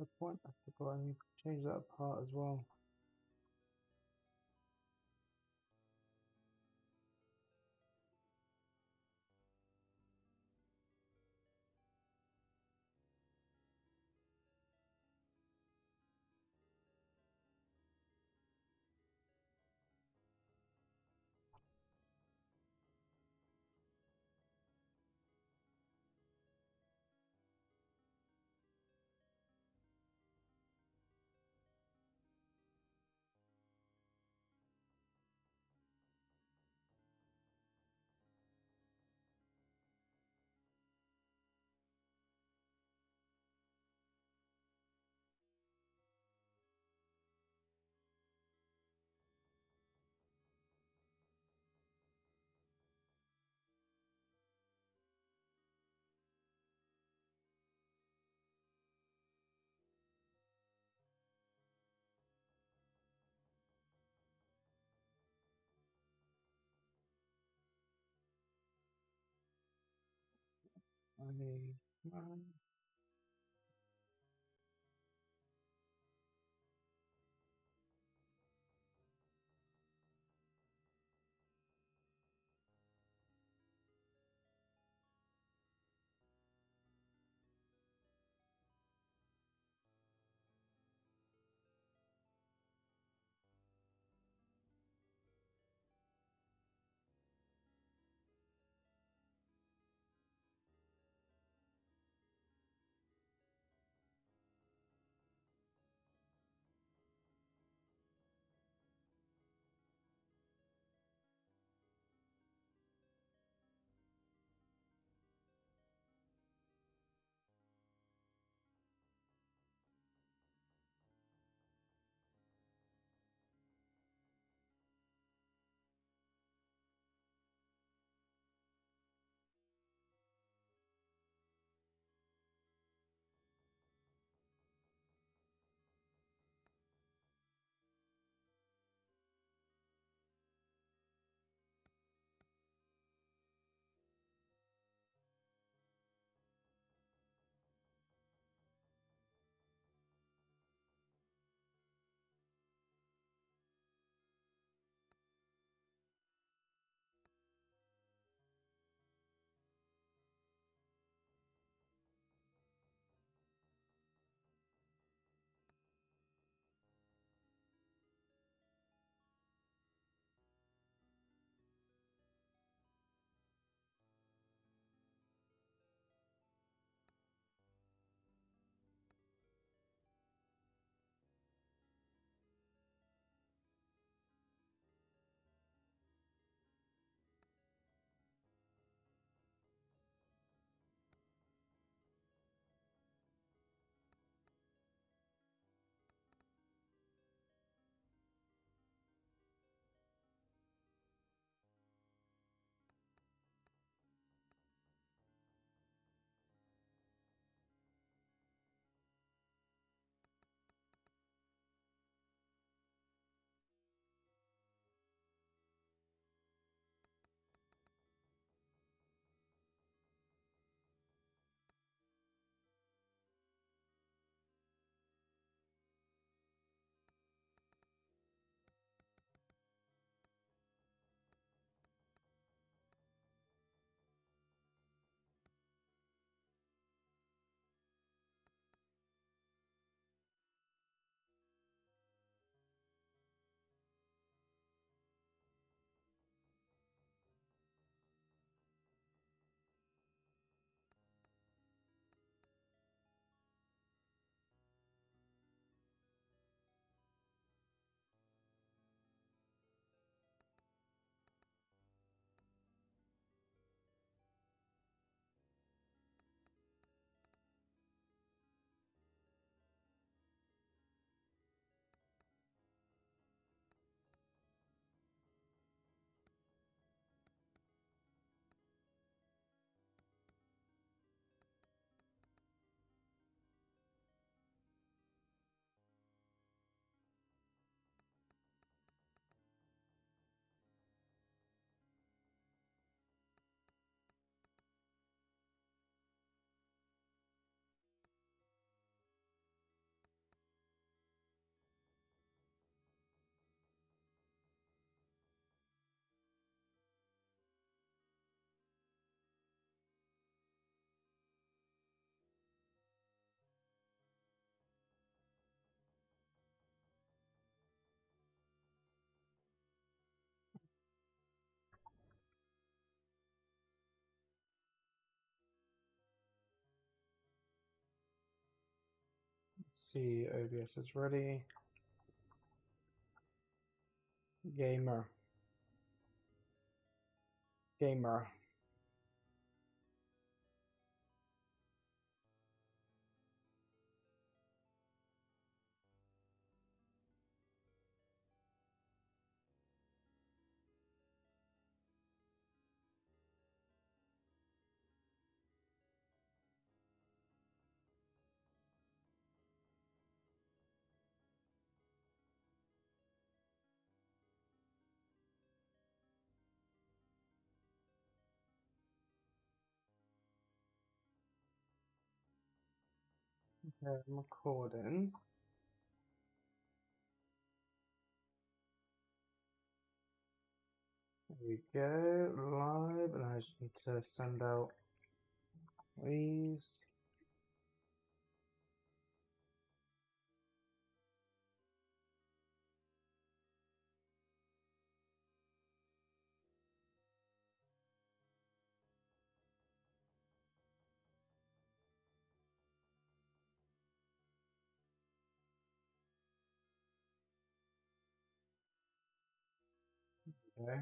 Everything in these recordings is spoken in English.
A point I forgot, and you could change that part as well. I see, OBS is ready. Gamer. Gamer. Okay, I'm recording. There we go, live, and I just need to send out these. Okay.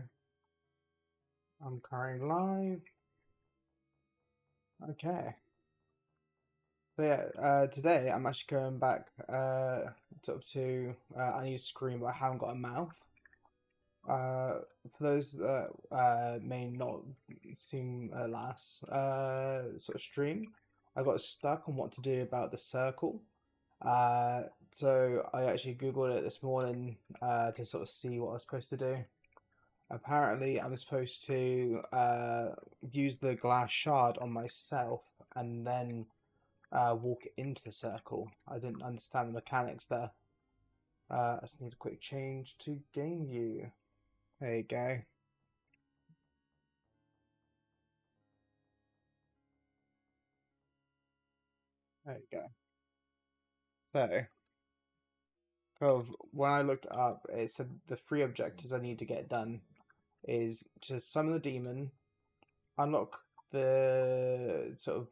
I'm currently live. Okay. So yeah, today I'm actually going back sort of to I need a screen, but I haven't got a mouth. For those that may not seen last sort of stream, I got stuck on what to do about the circle. So I actually Googled it this morning to sort of see what I was supposed to do. Apparently, I'm supposed to use the glass shard on myself and then walk into the circle. I didn't understand the mechanics there. I just need a quick change to game view. There you go. There you go. So, of when I looked up, it said the three objectives I need to get done is to summon the demon, unlock the sort of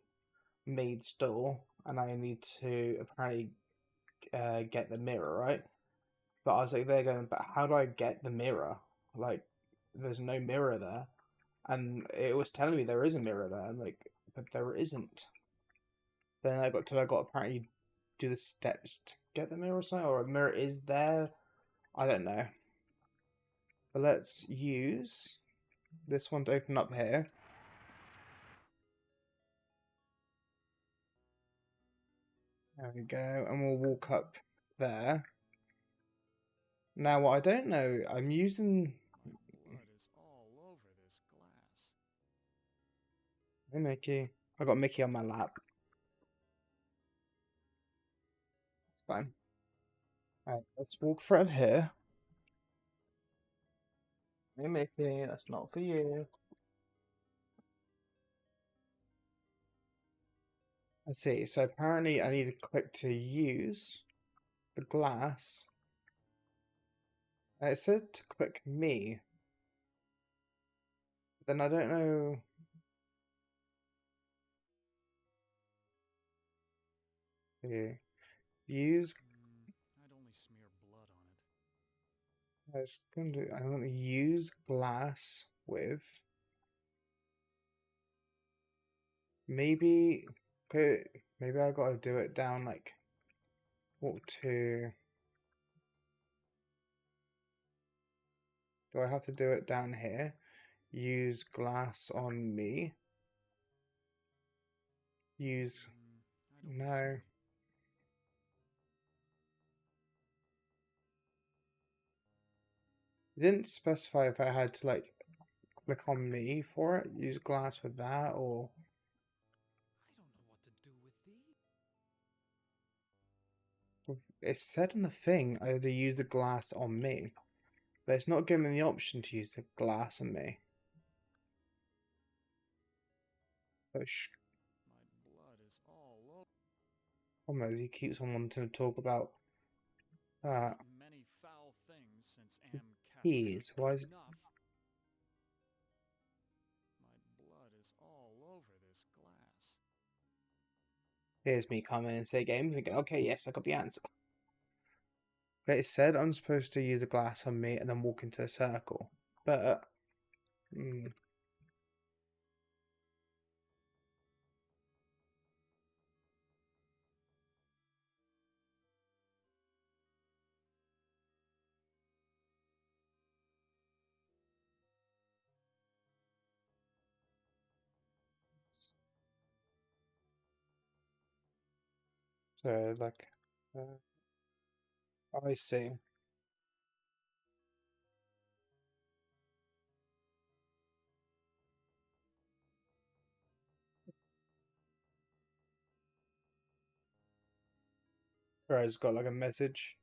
maid's door, and I need to apparently get the mirror, right? But I was like, they're going, but how do I get the mirror? Like, there's no mirror there. And it was telling me there is a mirror there. I'm like, but there isn't. Then I got apparently do the steps to get the mirror or something, or a mirror is there. I don't know. But let's use this one to open up here. There we go, and we'll walk up there. Now, what I don't know, I'm using. My blood is all over this glass. Hey, Mickey. I got Mickey on my lap. It's fine. Alright, let's walk from here. Hey, Mickey, that's not for you. I see. So apparently, I need to click to use the glass. It said to click me. Then I don't know. Here. Use. I'd only smear blood on it. Let's go do. I want to use glass with. Maybe. Okay. Maybe I gotta do it down like. Walk to. Do I have to do it down here? Use glass on me. Use. I'd only No. It didn't specify if I had to like click on me for it. Use glass with that or. I don't know what to do with these. It said in the thing I had to use the glass on me, but it's not giving me the option to use the glass on me. Push. My blood is all over. Almost he keeps on wanting to talk about Many foul things since Am keys. Why is it? enough. My blood is all over this glass. Here's me coming and say game, thinking, okay, yes, I got the answer. Okay, it said I'm supposed to use a glass on me and then walk into a circle. But, mm, so, like, I see. Rose got like a message.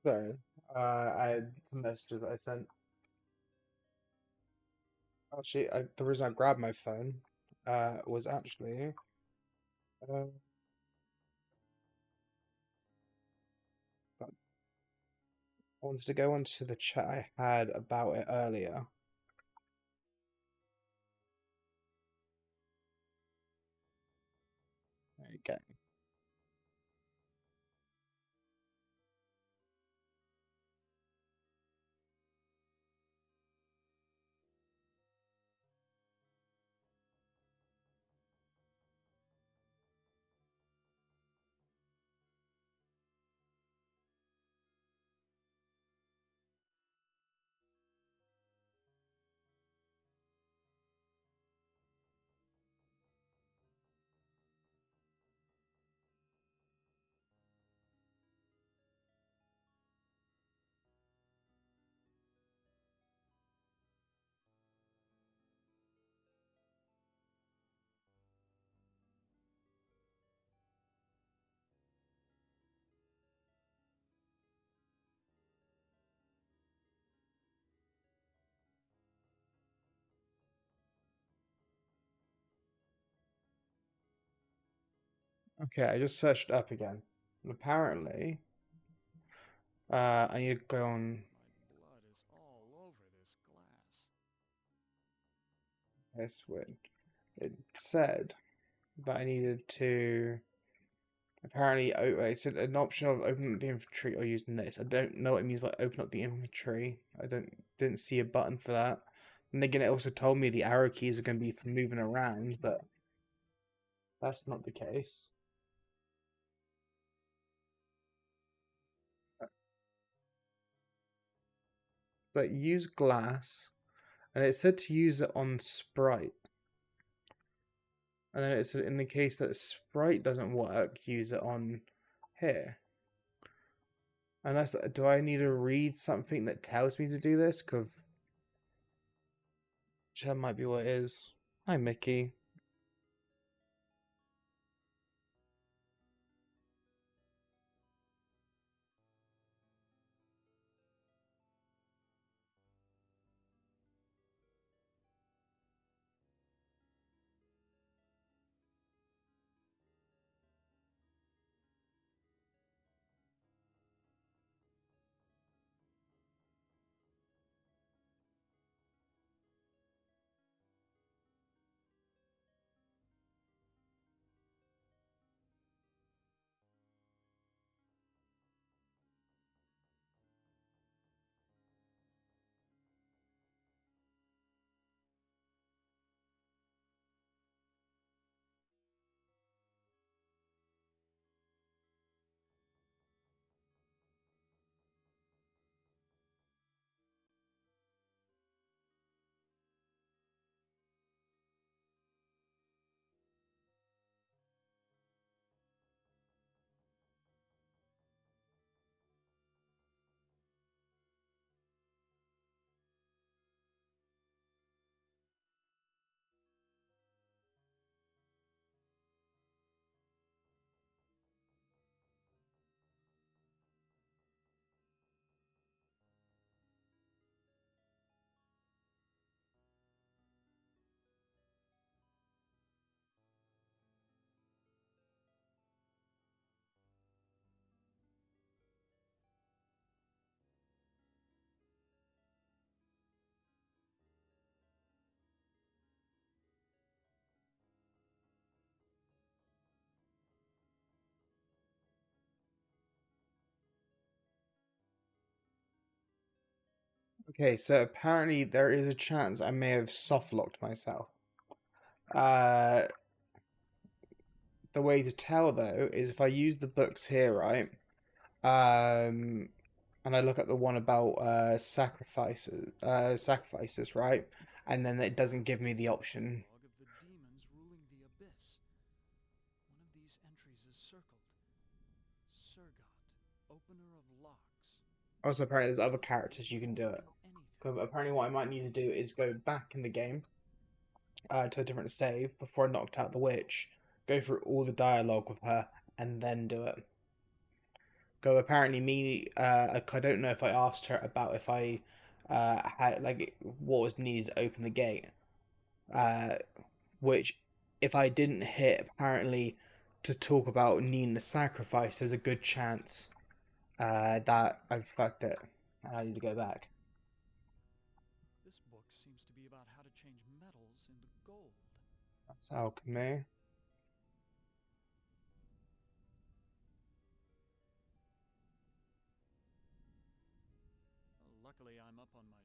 So, I had some messages I sent. Actually, the reason I grabbed my phone, was actually, uh, I wanted to go onto the chat I had about it earlier. There you go. Okay, I just searched up again. And apparently, I need to go on. My blood is all over this glass. This weird. It said that I needed to. Apparently, it said an option of open up the inventory or using this. I don't know what it means by open up the inventory. I didn't see a button for that. And again, it also told me the arrow keys are going to be for moving around, but that's not the case. But use glass, and it said to use it on Sprite. And then it said in the case that Sprite doesn't work, use it on here. Unless, do I need to read something that tells me to do this? Because that might be what it is. Hi, Mickey. Okay, so apparently there is a chance I may have soft locked myself. Uh, the way to tell though is if I use the books here, right? Um, and I look at the one about sacrifices, right? And then it doesn't give me the option. Log of the demons ruling the abyss. One of these entries is circled. Surgot, opener of locks. Also, apparently there's other characters you can do it. Anything. Because apparently what I might need to do is go back in the game to a different save before I knocked out the witch, go through all the dialogue with her, and then do it. Go apparently me, I don't know if I asked her about if I had like what was needed to open the gate, uh, which if I didn't hit apparently to talk about needing the sacrifice, there's a good chance that I've fucked it and I need to go back. This book seems to be about how to change metals into gold. That's alchemy. Luckily, I'm up on my.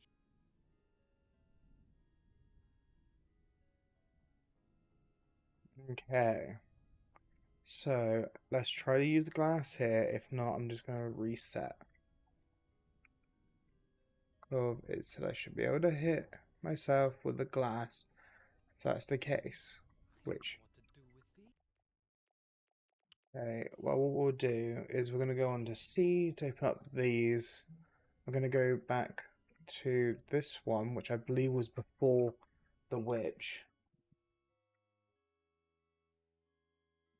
Okay. So let's try to use the glass here. If not, I'm just going to reset. Oh, it said I should be able to hit myself with the glass if that's the case. Which, okay, well, what we'll do is we're going to go on to C to open up these. We're going to go back to this one, which I believe was before the witch.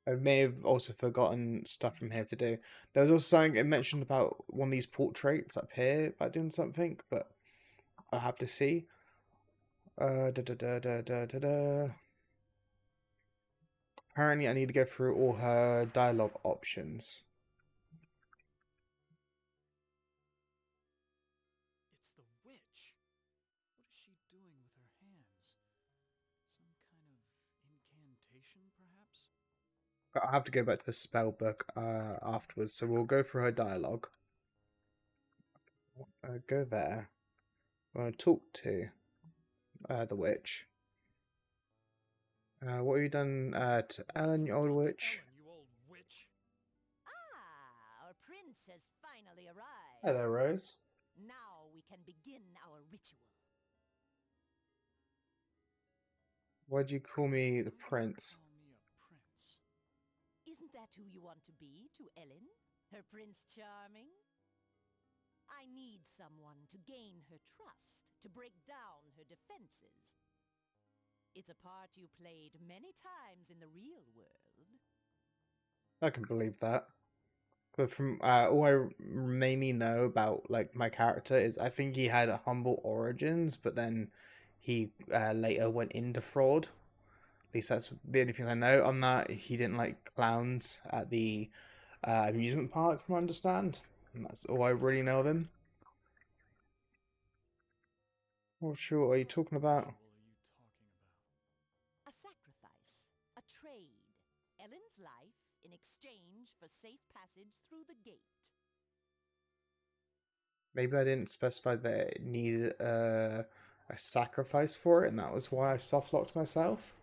I may have also forgotten stuff from here to do. There was also something it mentioned about one of these portraits up here about doing something, but I'll have to see. Da da da da da da da. Apparently, I need to go through all her dialogue options. It's the witch. What is she doing with her hands? Some kind of incantation, perhaps? I'll have to go back to the spell book afterwards, so we'll go through her dialogue. Go there. I want to talk to the witch. What have you done to Ellen, you old witch? Ellen, you old witch. Ah, our prince has finally arrived. Hello, Rose. Now we can begin our ritual. Why'd you call me the Why do you prince? call me a prince? Isn't that who you want to be to Ellen? Her Prince Charming? I need someone to gain her trust, to break down her defenses. It's a part you played many times in the real world. I can believe that. But from all I mainly know about like my character is I think he had humble origins, but then he later went into fraud. At least that's the only thing I know on that. He didn't like clowns at the amusement park, from what I understand. And that's all I really know of him. Not sure what are you talking about. What are you talking about? A sacrifice, a trade. Ellen's life in exchange for safe passage through the gate. Maybe I didn't specify that it needed a sacrifice for it, and that was why I soft locked myself.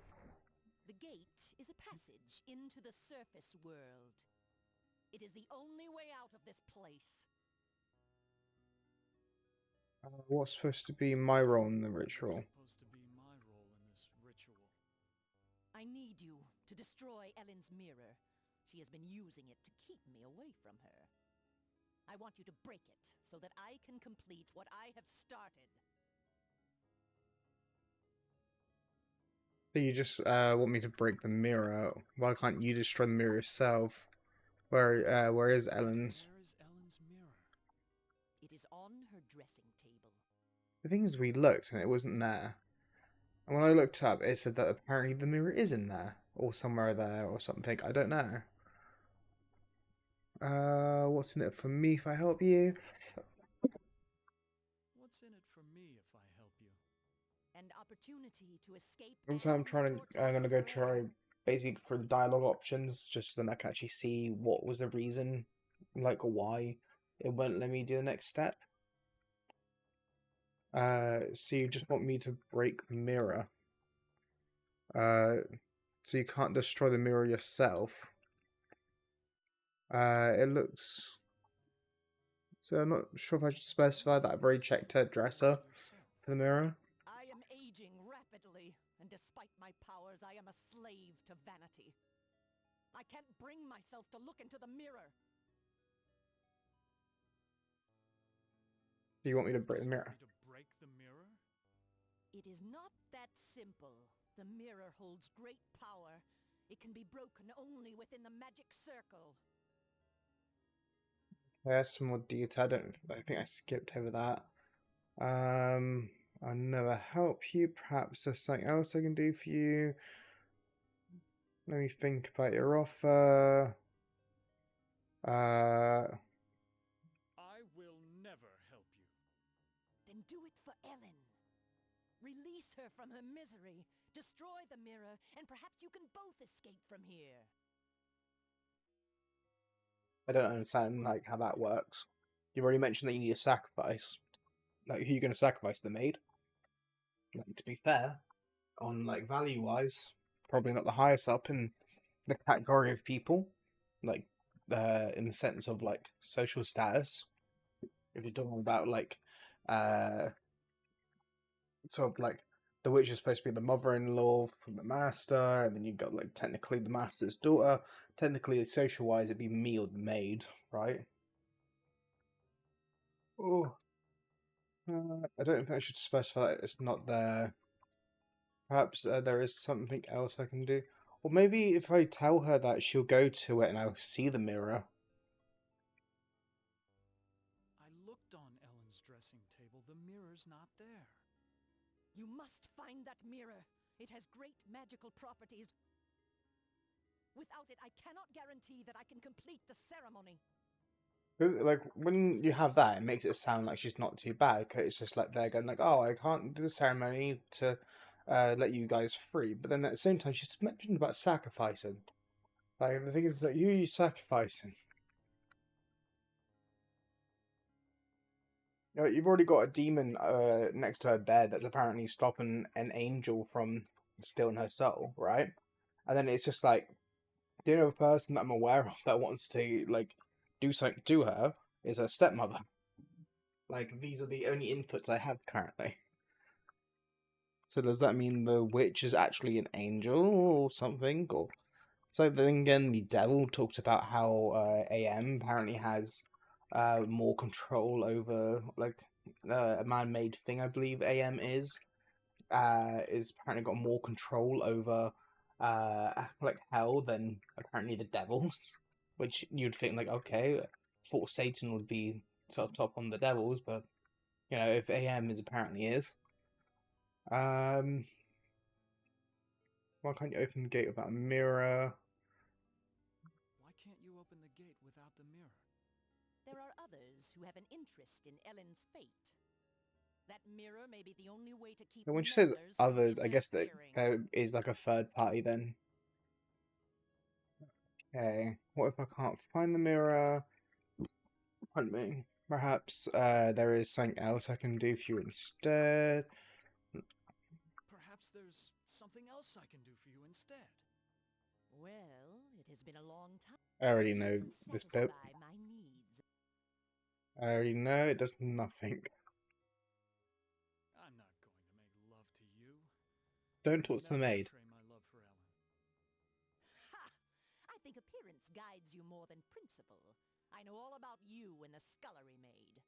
The gate is a passage into the surface world. It is the only way out of this place. What's supposed to be my role in the ritual? What's supposed to be my role in this ritual? I need you to destroy Ellen's mirror. She has been using it to keep me away from her. I want you to break it so that I can complete what I have started. So you just want me to break the mirror? Why can't you destroy the mirror yourself? Where is Ellen's? Where is Ellen's mirror? It is on her dressing table. The thing is, we looked and it wasn't there. And when I looked up, it said that apparently the mirror is in there or somewhere there or something. I don't know. What's in it for me if I help you? What's in it for me if I help you? An opportunity to escape. And so I'm gonna go try forever. basically for the dialogue options, just so then I can actually see what was the reason, like why it won't let me do the next step. So you just want me to break the mirror. So you can't destroy the mirror yourself. It looks... So I'm not sure if I should specify that I've already checked her dresser for the mirror. I am aging rapidly, and despite my powers, I am a slave to vanity. I can't bring myself to look into the mirror. Do you want me to break the mirror? To break the mirror? It is not that simple. The mirror holds great power. It can be broken only within the magic circle. There's some more detail. I think I skipped over that. I'll never help you. Perhaps there's something else I can do for you. Let me think about your offer. I will never help you. Then do it for Ellen. Release her from her misery. Destroy the mirror, and perhaps you can both escape from here. I don't understand like how that works. You've already mentioned that you need a sacrifice. Like, who are you going to sacrifice? The maid? Like, to be fair, on like value-wise, probably not the highest up in the category of people. Like, in the sense of like social status. If you're talking about like, sort of like the witch is supposed to be the mother-in-law from the master, and then you've got like technically the master's daughter. Technically, social-wise, it'd be me or the maid, right? Oh, I don't think I should specify that it's not there. Perhaps there is something else I can do. Or maybe if I tell her that, she'll go to it and I'll see the mirror. I looked on Ellen's dressing table. The mirror's not there. You must find that mirror. It has great magical properties. Without it, I cannot guarantee that I can complete the ceremony. Like, when you have that, it makes it sound like she's not too bad. 'Cause it's just like they're going like, oh, I can't do the ceremony to let you guys free. But then at the same time, she's mentioned about sacrificing. Like, the thing is that who are you sacrificing? You know, you've already got a demon next to her bed that's apparently stopping an angel from stealing her soul, right? And then it's just like, the only other person that I'm aware of that wants to, like, do something to her is her stepmother. Like, these are the only inputs I have currently. So does that mean the witch is actually an angel or something? Or so then again, the devil talked about how AM apparently has more control over like a man-made thing. I believe AM is apparently got more control over like hell than apparently the devils. Which you'd think like, okay, I thought Satan would be sort of top on the devils, but you know, if AM is apparently is. Why can't you open the gate without a mirror? Why can't you open the gate without the mirror? There are others who have an interest in Ellen's fate. That mirror may be the only way to keep And when she says meddlers others, I from guess that interfering. there is like a third party then. Okay, what if I can't find the mirror? Pardon me. Perhaps there is something else I can do for you instead. Perhaps there's something else I can do for you instead. Well, it has been a long time. I already You know can this bit. satisfy my needs. I already know it does nothing. I'm not going to make love to you. Don't talk to the Never maid. betray my love for Ellen. Ha! I think appearance guides you more than principle. I know all about you and the scullery maid.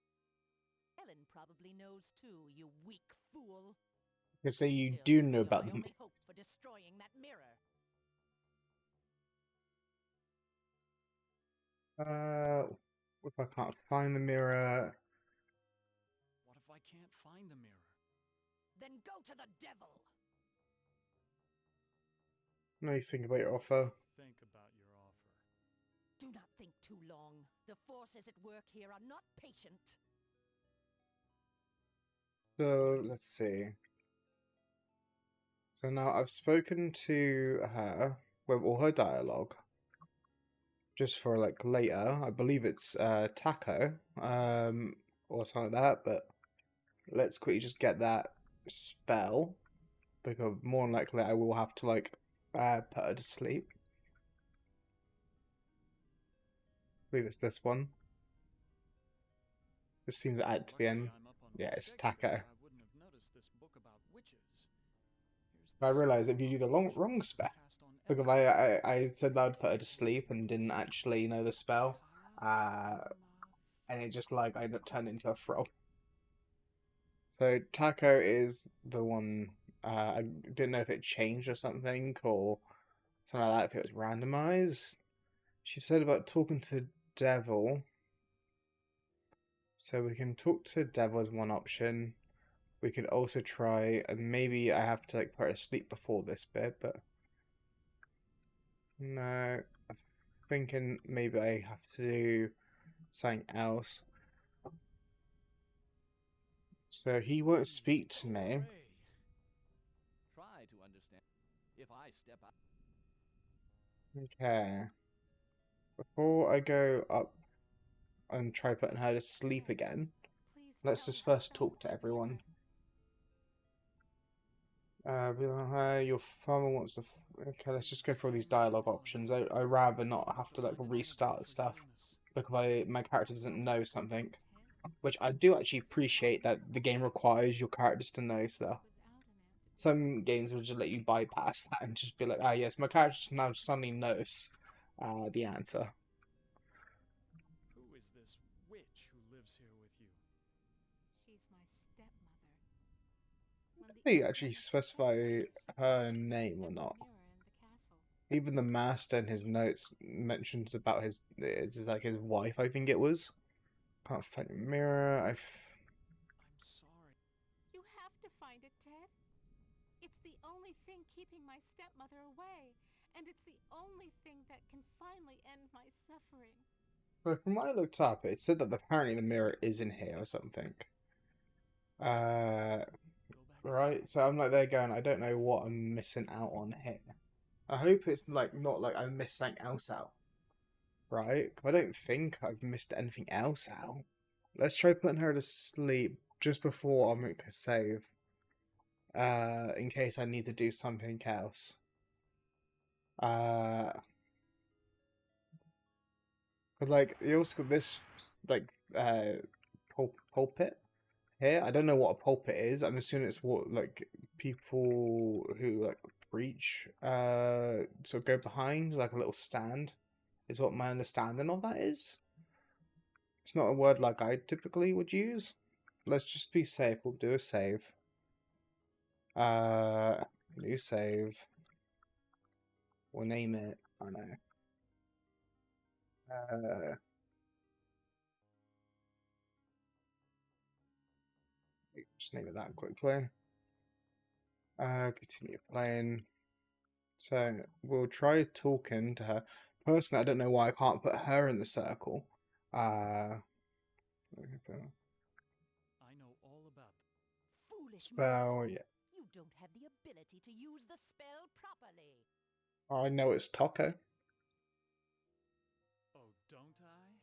Ellen probably knows too, you weak fool. You say you Still, do know you're about my them. only hope for destroying that mirror. What if I can't find the mirror? What if I can't find the mirror? Then go to the devil! No, you think about your offer. Think about your offer. Do not think too long. The forces at work here are not patient. So let's see. So now I've spoken to her with all her dialogue. Just for like later. I believe it's Taco. Or something like that, but let's quickly just get that spell, because more than likely I will have to like put her to sleep. I believe it's this one. This seems to add to the end. Yeah, it's Taco. I realised if you do the wrong spell, because I said that I'd put her to sleep and didn't actually know the spell, and it just like I turned into a frog. So Taco is the one. I didn't know if it changed or something or something like that. If it was randomized. She said about talking to Devil. So we can talk to Devil as one option. We could also try, and maybe I have to like put her to sleep before this bit, but no. I'm thinking maybe I have to do something else. So he won't speak to me. Try to understand. If I step out. Okay. Before I go up and try putting her to sleep again, let's just first talk to everyone. Your farmer wants to. Okay, let's just go through all these dialogue options. I rather not have to like restart the stuff because my character doesn't know something, which I do actually appreciate that the game requires your characters to know stuff. Some games will just let you bypass that and just be like, ah, yes, my character now suddenly knows the answer. Who is this witch who lives here with you? She's my stepmother. I think you actually specify her name or not. Even the master in his notes mentions about his like his wife. I think it was. Can't find a mirror. I'm sorry. You have to find it, Ted. It's the only thing keeping my stepmother away, and it's the only thing that can finally end my suffering. But from what I looked up, it said that apparently the mirror is in here or something. Right. So I'm like there going, I don't know what I'm missing out on here. I hope it's like not like I missed something else out. Right? I don't think I've missed anything else out. Let's try putting her to sleep just before I make a save. In case I need to do something else. But like you also got this like pulpit here. I don't know what a pulpit is. I'm assuming it's what like people who like preach sort of go behind, like a little stand, is what my understanding of that is. It's not a word like I typically would use. Let's just be safe. We'll do a save. New save. We'll name it. I don't know. Just name it that quickly. Continue playing. So we'll try talking to her. Personally, I don't know why I can't put her in the circle. I know all about Foolish Spell, mortal. yeah. You don't have the ability to use the spell properly. I know it's Taco. Oh, don't I?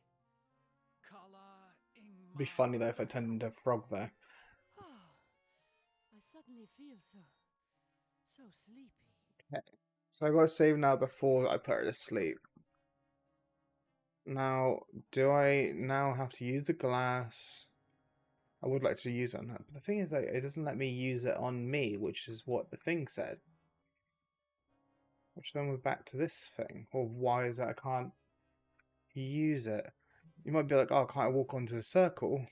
Kala It'd be funny though if I turned into a frog there. I suddenly feel so sleepy. Okay. So I gotta save now before I put her to sleep. Now, do I now have to use the glass? I would like to use it on her, but the thing is that it doesn't let me use it on me, which is what the thing said. Which then we're back to this thing. Or why is that I can't use it? You might be like, oh, can't I walk onto a circle?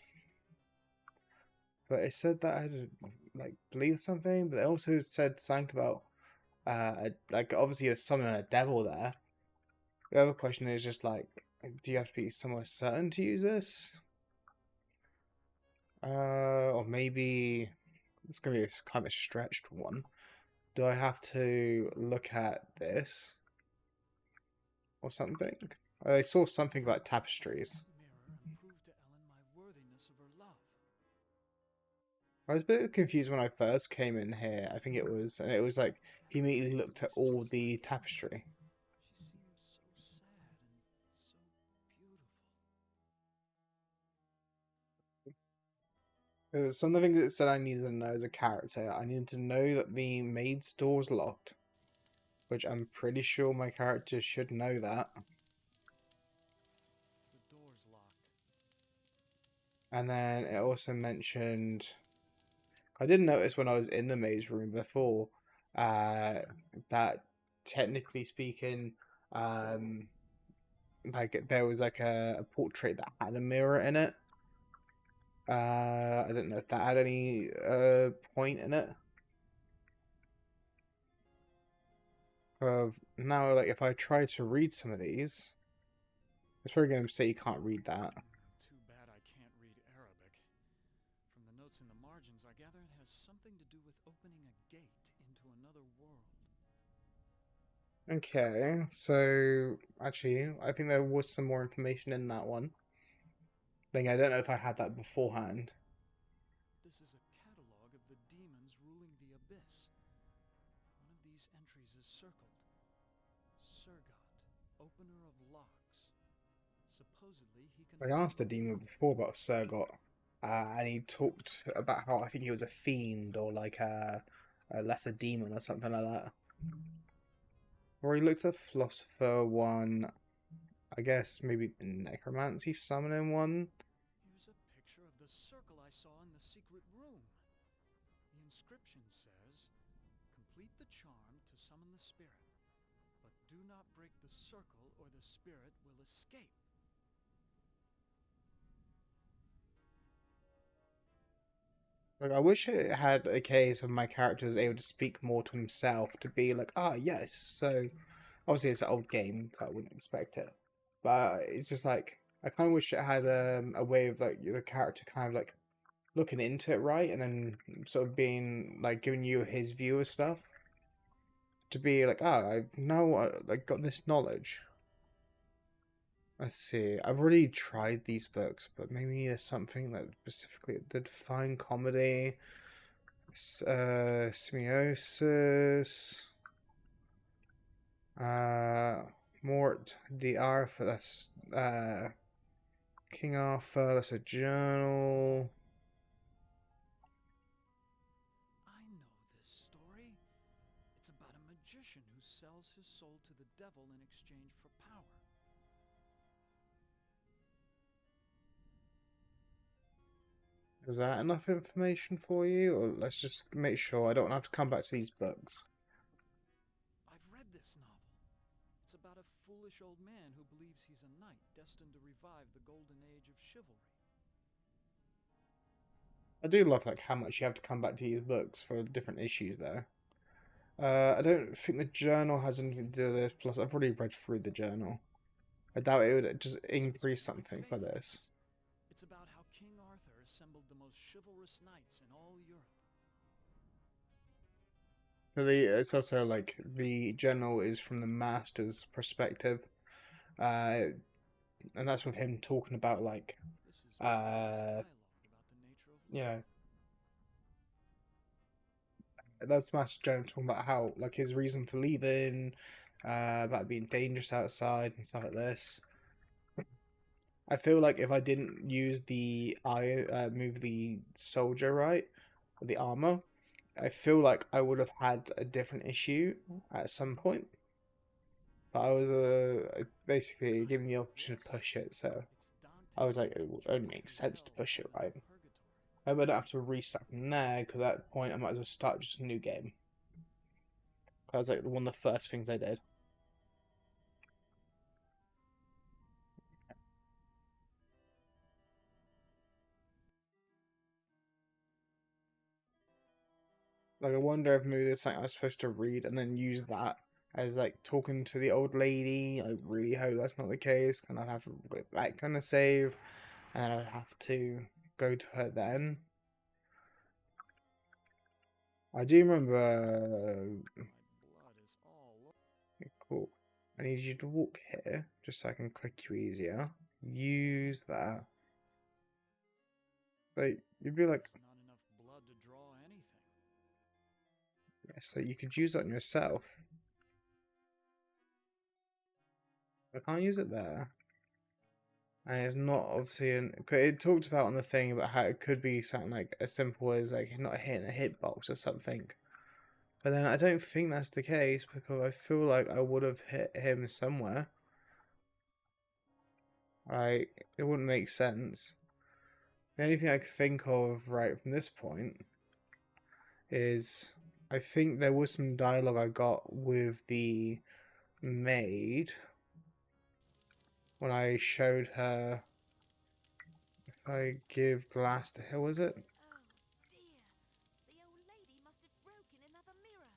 But it said that I had to like believe something, but it also said something about like obviously you're summoning a devil there. The other question is just like, do you have to be somewhere certain to use this? Or maybe it's gonna be a kind of stretched one. Do I have to look at this or something? I saw something about tapestries. I was a bit confused when I first came in here. I think it was, and it was like he immediately looked at all the tapestry. She seems so sad and so beautiful. Some of the things it said I needed to know as a character. I needed to know that the maid's door is locked, which I'm pretty sure my character should know that. The door's locked. And then it also mentioned, I did notice when I was in the maze room before, that technically speaking, like there was like a portrait that had a mirror in it. I don't know if that had any point in it. Of now, like if I try to read some of these, it's probably going to say you can't read that. Too bad I can't read Arabic. From the notes in the margins, I gather it has something to do with opening a gate into another world. Okay, so actually, I think there was some more information in that one. I don't know if I had that beforehand. This is a catalog of the demons ruling the abyss. One of these entries is circled. Surgot, opener of locks. Supposedly he can... I asked the demon before about Surgot, and he talked about how I think he was a fiend or like a lesser demon or something like that. Or he looked at Philosopher one, I guess maybe the Necromancy summoning one. Here's a picture of the circle I saw in the secret room. The inscription says, complete the charm to summon the spirit, but do not break the circle or the spirit will escape. Like, I wish it had a case of my character was able to speak more to himself, to be like, ah, yes, so obviously it's an old game, so I wouldn't expect it. But it's just like, I kind of wish it had a way of like the character kind of like looking into it right, and then sort of being like giving you his view of stuff. To be like, ah, I've now like got this knowledge. Let's see. I've already tried these books, but maybe there's something that specifically the Divine Comedy, Semiosis, Mort the Arthur. That's King Arthur. That's a journal. I know this story. It's about a magician who sells his soul to the devil in exchange for power. Is that enough information for you, or let's just make sure I don't have to come back to these books? I've read this novel. It's about a foolish old man who believes he's a knight destined to revive the golden age of chivalry. I do love like how much you have to come back to these books for different issues, though. I don't think the journal has anything to do with this. Plus, I've already read through the journal. I doubt it would just increase something for this. It's about how King Arthur assembled the most chivalrous knights in all Europe. It's also like the journal is from the master's perspective, and that's with him talking about like, This is dialogue about the nature of you love. know, that's Master General talking about how like his reason for leaving, about being dangerous outside and stuff like this. I feel like if I didn't use the move the soldier right, the armor, I feel like I would have had a different issue at some point. But I was basically given the option to push it, so I was like, it would only make sense to push it, right? I would have to restart from there, because at that point I might as well start just a new game. That was like one of the first things I did. Like, I wonder if maybe there's something I was supposed to read and then use that as like talking to the old lady. I really hope that's not the case, and I'd have to go back kind of save, and then I'd have to go to her then. I do remember. My blood is all over. Cool. I need you to walk here, just so I can click you easier. Use that. So you'd be like, There's not enough blood to draw anything. so you could use that on yourself. I can't use it there. And it's not obviously it talked about on the thing about how it could be something like as simple as like not hitting a hitbox or something. But then I don't think that's the case because I feel like I would have hit him somewhere. Like, it wouldn't make sense. The only thing I could think of right from this point is I think there was some dialogue I got with the maid when I showed her if I give glass to her, was it? Oh dear, the old lady must have broken another mirror.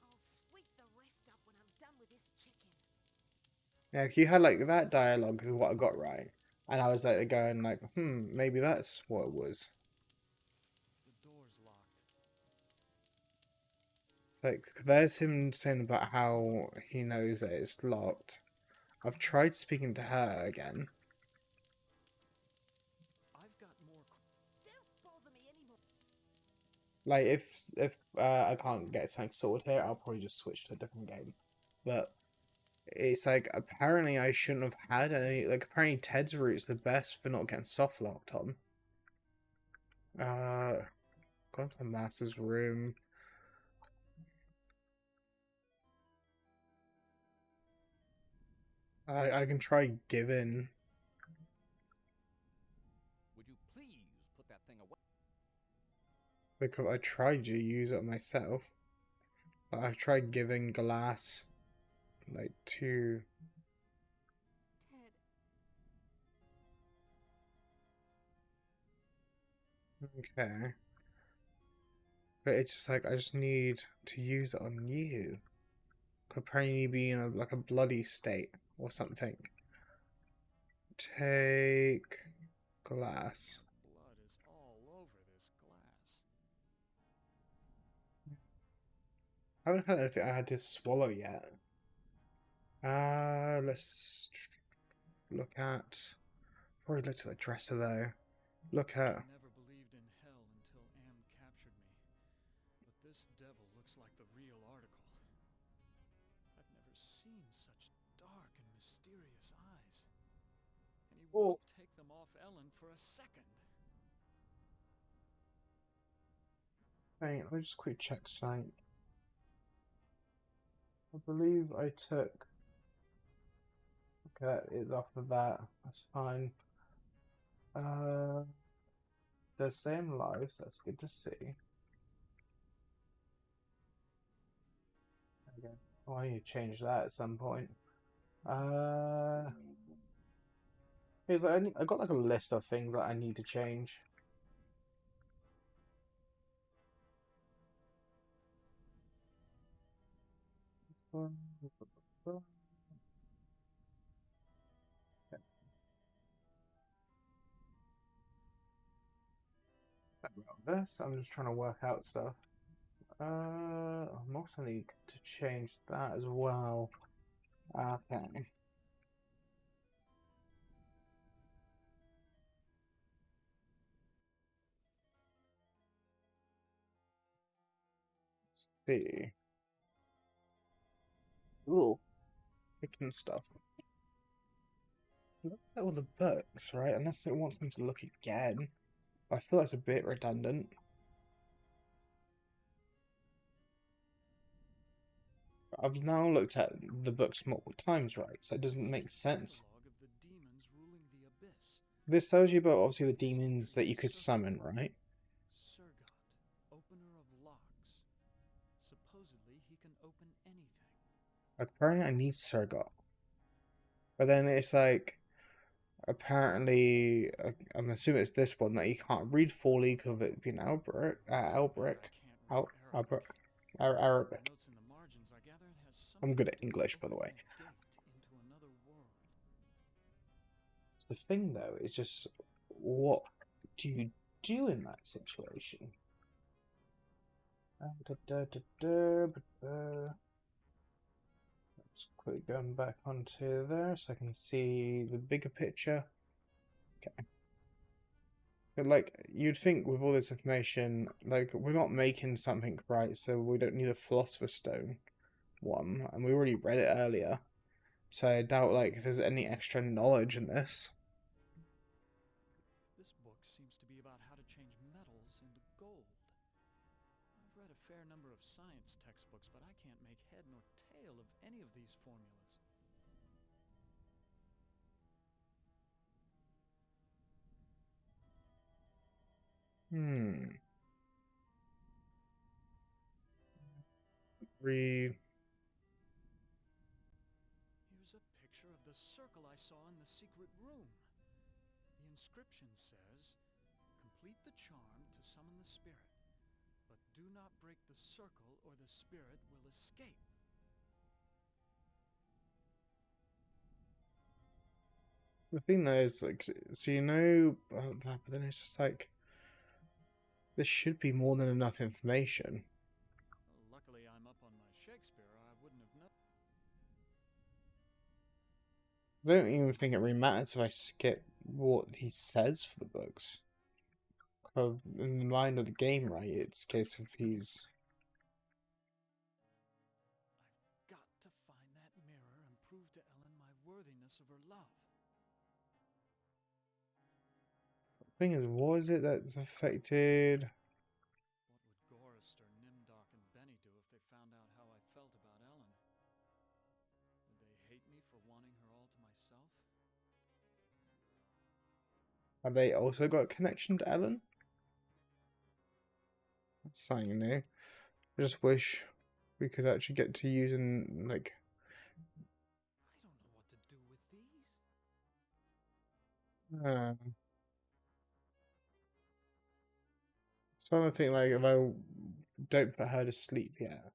I'll sweep the rest up when I'm done with this chicken. Yeah, you had like that dialogue is what I got right. And I was like going like, maybe that's what it was. The door's locked. It's like there's him saying about how he knows that it's locked. I've tried speaking to her again. I've got more. Don't bother me anymore. Like if I can't get something sorted here, I'll probably just switch to a different game. But it's like apparently I shouldn't have had any. Like apparently Ted's route's the best for not getting soft locked on. Go to the master's room. I can try giving. Would you please put that thing away? Because I tried to use it myself. But I tried giving glass like to. Ted. Okay. But it's just like I just need to use it on you. Apparently you be in a, like a bloody state or something. Take glass. Blood is all over this glass. I haven't had anything I had to swallow yet. Let's look at. I've already looked at the dresser though. Look at. I never believed in hell until Am captured me. But this devil looks like the real article. I've never seen such dark and mysterious eyes. And he won't take them off Ellen for a second. Hang on, let me just quick check something. I believe I took. Okay, that is off of that. That's fine. The same lives. That's good to see. Okay. Oh, I need to change that at some point. Here's like, I got like a list of things that I need to change. About this, I'm just trying to work out stuff. I'm also need to change that as well. Okay. Let's see. Ooh, picking stuff. Looks at all the books, right? Unless it wants me to look again. I feel that's a bit redundant. I've now looked at the books multiple times, right? So it doesn't make sense. Of the demons ruling the abyss. This tells you about obviously the demons that you could summon, right? Surgot, opener of locks. Supposedly he can open anything. Apparently I need Surgot. But then it's like, apparently, I'm assuming it's this one that you can't read fully because of it being Arabic. Arabic. Notes in the margins, I gather it has I'm good at something to English, by open the way. a gate into another world. The thing, though, is just what do you do in that situation? Let's quickly going back onto there so I can see the bigger picture. Okay. But like, you'd think with all this information, like, we're not making something right, so we don't need a Philosopher's Stone one, and we already read it earlier. So I doubt, like, if there's any extra knowledge in this. Read. Here's a picture of the circle I saw in the secret room. The inscription says, "Complete the charm to summon the spirit, but do not break the circle or the spirit will escape." The thing though is, like, so you know about that, but then it's just like, this should be more than enough information. Well, luckily I'm up on my Shakespeare, or I wouldn't have known. I don't even think it really matters if I skip what he says for the books. In the mind of the game, right, it's a case of he's... I've got to find that mirror and prove to Ellen my worthiness of her love. The thing is, what is it that's affected? What would Gorrister, Nimdark, and Benny do if they found out how I felt about Ellen? Would they hate me for wanting her all to myself? Have they also got a connection to Ellen? That's something new. I just wish we could actually get to using, like... I don't know what to do with these. So I think, like, if I don't put her to sleep yet.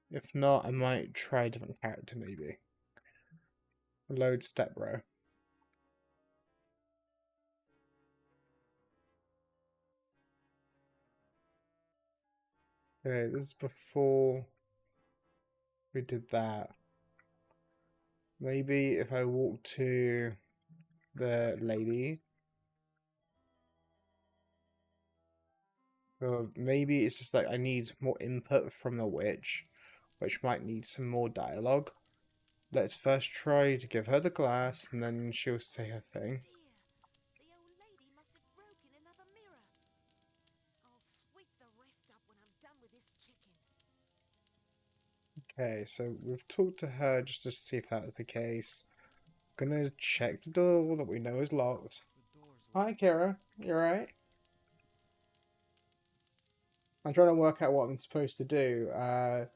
If not, I might try a different character, maybe. Load step row. Okay, this is before we did that. Maybe if I walk to the lady. Or maybe it's just like I need more input from the witch, which might need some more dialogue. Let's first try to give her the glass, and then she'll say her thing. Dear, the old lady must have broken another mirror. I'll sweep the rest up when I'm done with this chicken. Okay, so we've talked to her just to see if that was the case. Gonna check the door that we know is locked. The door's Hi, locked. Kara. You alright? I'm trying to work out what I'm supposed to do. Last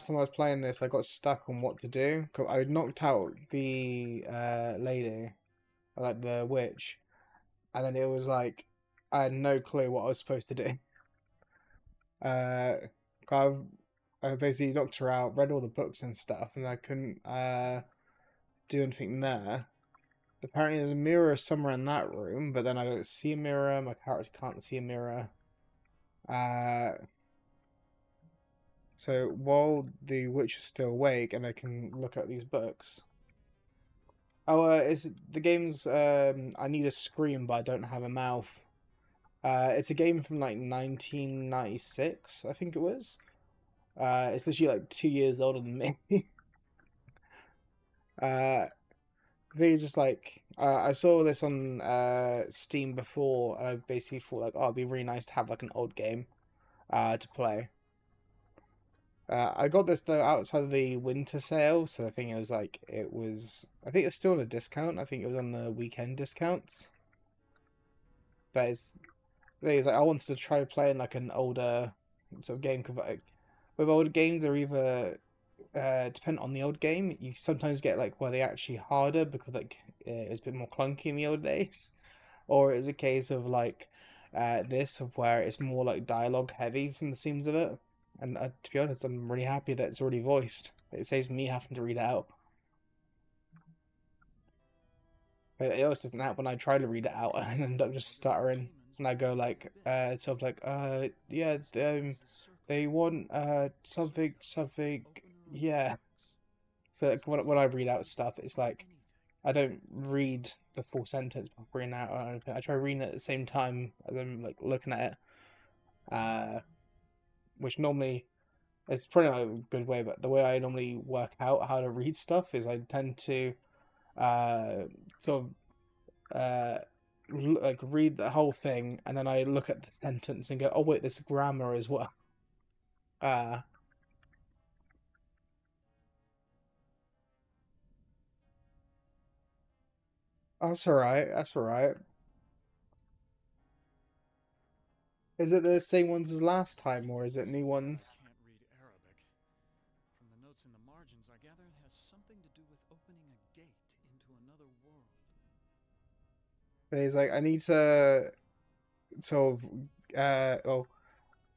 time I was playing this, I got stuck on what to do. I knocked out the lady, like the witch, and then it was like I had no clue what I was supposed to do. I basically knocked her out, read all the books and stuff, and I couldn't do anything there. Apparently, there's a mirror somewhere in that room, but then I don't see a mirror. My character can't see a mirror. So while the witch is still awake and I can look at these books. Oh, it's the game's I need a scream but I don't have a mouth. It's a game from like 1996, I think it was. It's literally like 2 years older than me. I think it's just like I saw this on Steam before and I basically thought like, oh, it'd be really nice to have like an old game to play. I got this though outside of the winter sale, so I think it was like I think it was still on a discount. I think it was on the weekend discounts. But it's like I wanted to try playing like an older sort of game. With older games, they're either depending on the old game, you sometimes get like where they actually harder because like it's a bit more clunky in the old days, or it's a case of like this of where it's more like dialogue heavy from the seams of it. And to be honest, I'm really happy that it's already voiced. It saves me having to read it out. But it always doesn't happen when I try to read it out and end up just stuttering. And I go like, sort of like, yeah, they want, something, yeah. So like, when I read out stuff, it's like, I don't read the full sentence before reading out or anything. I try reading it at the same time as I'm like looking at it. Which normally it's probably not a good way, but the way I normally work out how to read stuff is I tend to sort of like read the whole thing and then I look at the sentence and go, oh wait, there's grammar as well. That's alright. That's alright. Is it the same ones as last time, or is it new ones? I can't read Arabic. From the notes in the margins, I gather it has something to do with opening a gate into another world. But it's like I need to sort of well,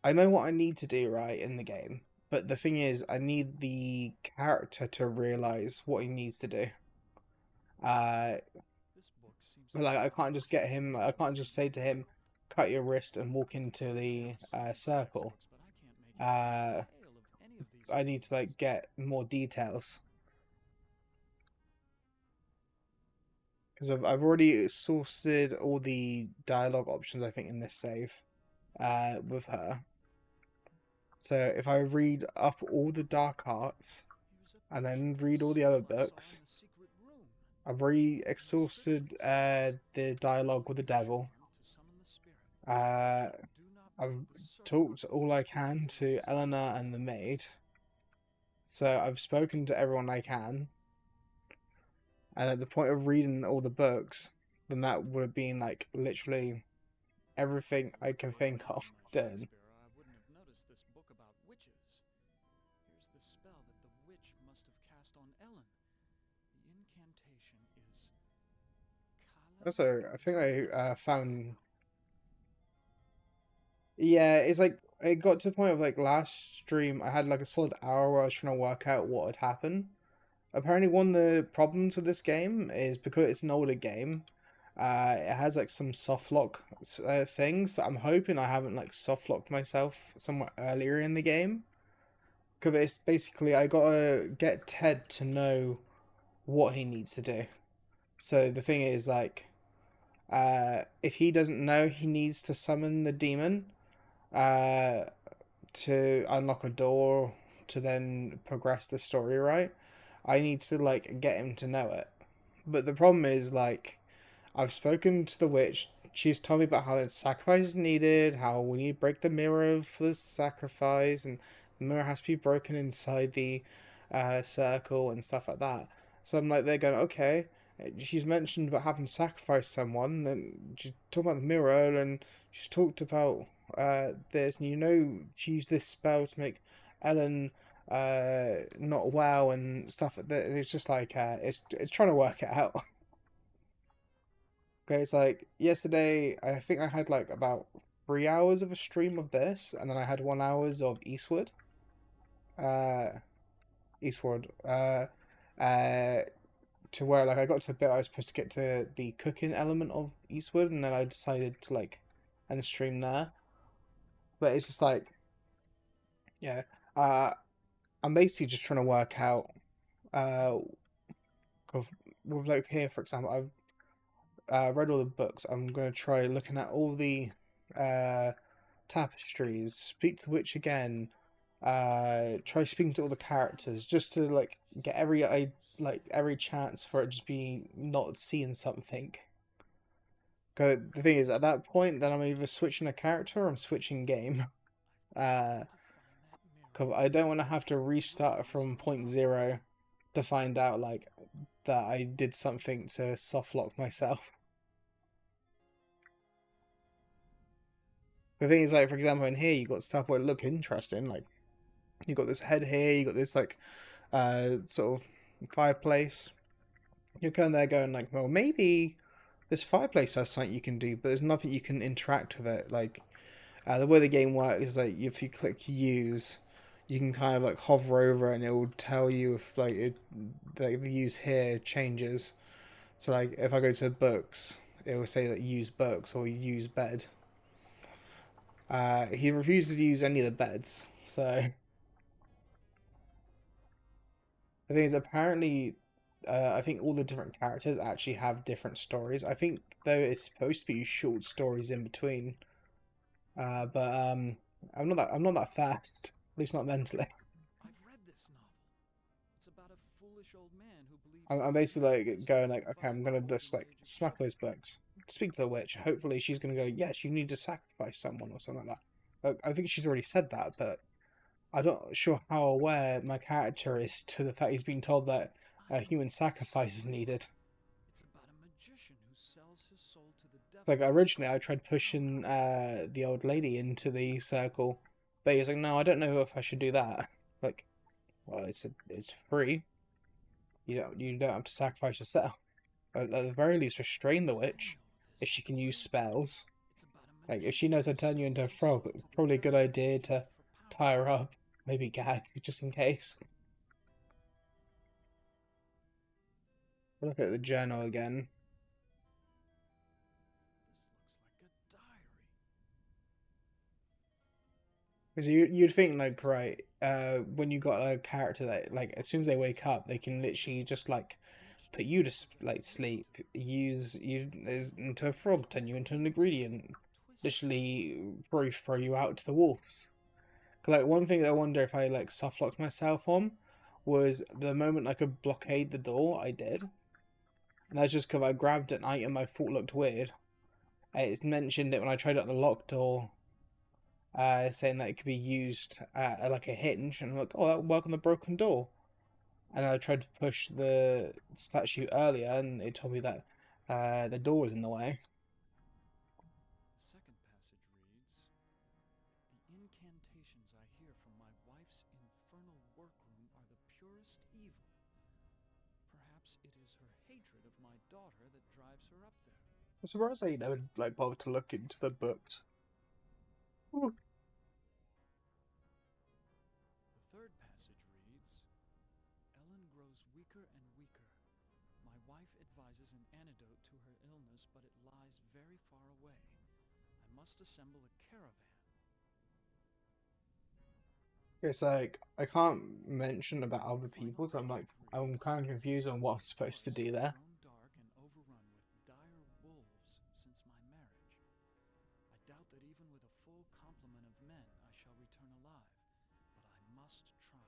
I know what I need to do right in the game, but the thing is, I need the character to realize what he needs to do. Uh, This book seems but, like I can't just get him. I can't just say to him, "Cut your wrist and walk into the circle." but I can't make Uh, a tale of any of these I need to like get more details because I've already sorted all the dialogue options. I think in this save, with her. So if I read up all the dark arts and then read all the other books, I've already exhausted the dialogue with the devil. I've talked all I can to Eleanor and the maid. So I've spoken to everyone I can. And at the point of reading all the books, then that would have been like literally everything I can think of done. I wouldn't have noticed this book about witches. Here's the spell that the witch must have cast on Ellen. The incantation is Also, I think I found. Yeah, it's like it got to the point of like last stream, I had like a solid hour where I was trying to work out what had happened. Apparently, one of the problems with this game is because it's an older game. It has like some soft lock things that I'm hoping I haven't like soft locked myself somewhere earlier in the game. Because it's basically I gotta get Ted to know what he needs to do. So the thing is like, if he doesn't know he needs to summon the demon, to unlock a door to then progress the story, right? I need to like get him to know it. But the problem is like I've spoken to the witch. She's told me about how the sacrifice is needed, how we need to break the mirror for the sacrifice, and the mirror has to be broken inside the circle and stuff like that. So I'm like, they're going, okay. She's mentioned about having sacrificed someone, then she talked about the mirror, and she's talked about this, and she used this spell to make Ellen not well and stuff like that. And it's just like it's trying to work it out. Okay, it's like yesterday, I think I had like about 3 hours of a stream of this, and then I had 1 hours of Eastward. Uh, Eastward. To where like I got to the bit I was supposed to get to the cooking element of Eastward, and then I decided to like end stream there. But it's just like, yeah, I'm basically just trying to work out, with like here for example, I've read all the books. I'm going to try looking at all the tapestries, speak to the witch again, try speaking to all the characters, just to like get every chance for it just be not seeing something. Cause the thing is, at that point, then I'm either switching a character or I'm switching game. Cause I don't want to have to restart from point zero to find out like that I did something to softlock myself. The thing is, like, for example, in here, you got stuff where it look interesting. Like, you got this head here, you got this, like, sort of fireplace. You're kind of there going, like, well, maybe this fireplace has something you can do, but there's nothing you can interact with it. Like, the way the game works is, like, if you click use, you can kind of, like, hover over it and it will tell you if, like, the use here changes. So, like, if I go to books, it will say that use books or use bed. He refuses to use any of the beds, so the thing is, apparently, I think all the different characters actually have different stories. I think though it's supposed to be short stories in between, but I'm not that fast, at least not mentally. I've read this novel. It's about a foolish old man who believes I'm basically like going like, okay, I'm gonna just like smack those books, speak to the witch. Hopefully, she's gonna go, yes, you need to sacrifice someone or something like that. I think she's already said that, but I'm not sure how aware my character is to the fact he's been told that a human sacrifice is needed. It's about a magician who sells his soul to the devil It's like originally I tried pushing the old lady into the circle, but he's like, no, I don't know if I should do that. Like, well, it's free. You don't have to sacrifice yourself. At the very least, restrain the witch if she can use spells. Like, if she knows how to turn you into a frog, it's probably a good idea to tie her up, maybe gag, just in case. Look at the journal again. This looks like a diary. Because you'd think, like, right, when you got a character that, like, as soon as they wake up, they can literally just, like, put you to, like, sleep, use you into a frog, turn you into an ingredient, literally throw you out to the wolves. Like, one thing that I wonder if I, like, softlocked myself on was the moment I could blockade the door, I did. And that's just because I grabbed an item I thought looked weird. It's mentioned it when I tried out the lock door, saying that it could be used like a hinge, and I'm like, oh, that would work on the broken door. And I tried to push the statue earlier, and it told me that the door was in the way. The second passage reads, "The incantations I hear from my wife's infernal workroom are the purest evil. Perhaps it is her hatred of my daughter that drives her up there." I'm surprised I never like bothered to look into the books. Ooh. The third passage reads, "Ellen grows weaker and weaker. My wife advises an antidote to her illness, but it lies very far away. I must assemble a caravan." It's like I can't mention about other people, so I'm kind of confused on what I'm supposed to do there. Grown dark and overrun with dire wolves since my marriage. I doubt that even with a full complement of men I shall return alive, but I must try.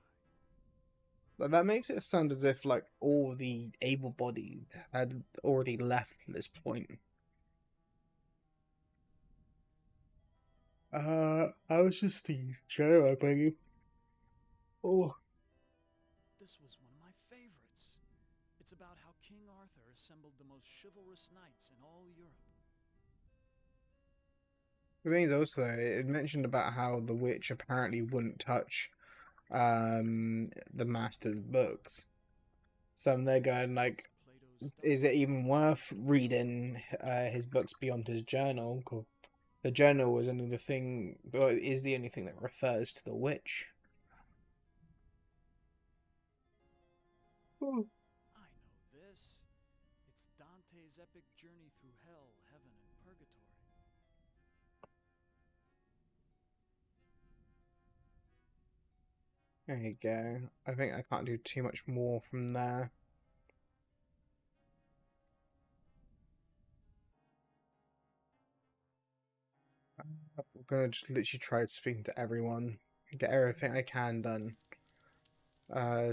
Like, that makes it sound as if like all the able-bodied had already left at this point. I was just the chair, I believe. Oh, This was one of my favorites. It's about how King Arthur assembled the most chivalrous knights in all Europe. the thing is also it mentioned about how the witch apparently wouldn't touch the master's books. So they're going like, Plato's is it even worth reading his books beyond his journal? 'Cause the journal was only the thing, well, is the only thing that refers to the witch. Oh. I know this. It's Dante's epic journey through hell, heaven, and purgatory. There you go. I think I can't do too much more from there. I'm gonna just literally try speaking to everyone, get everything I can done.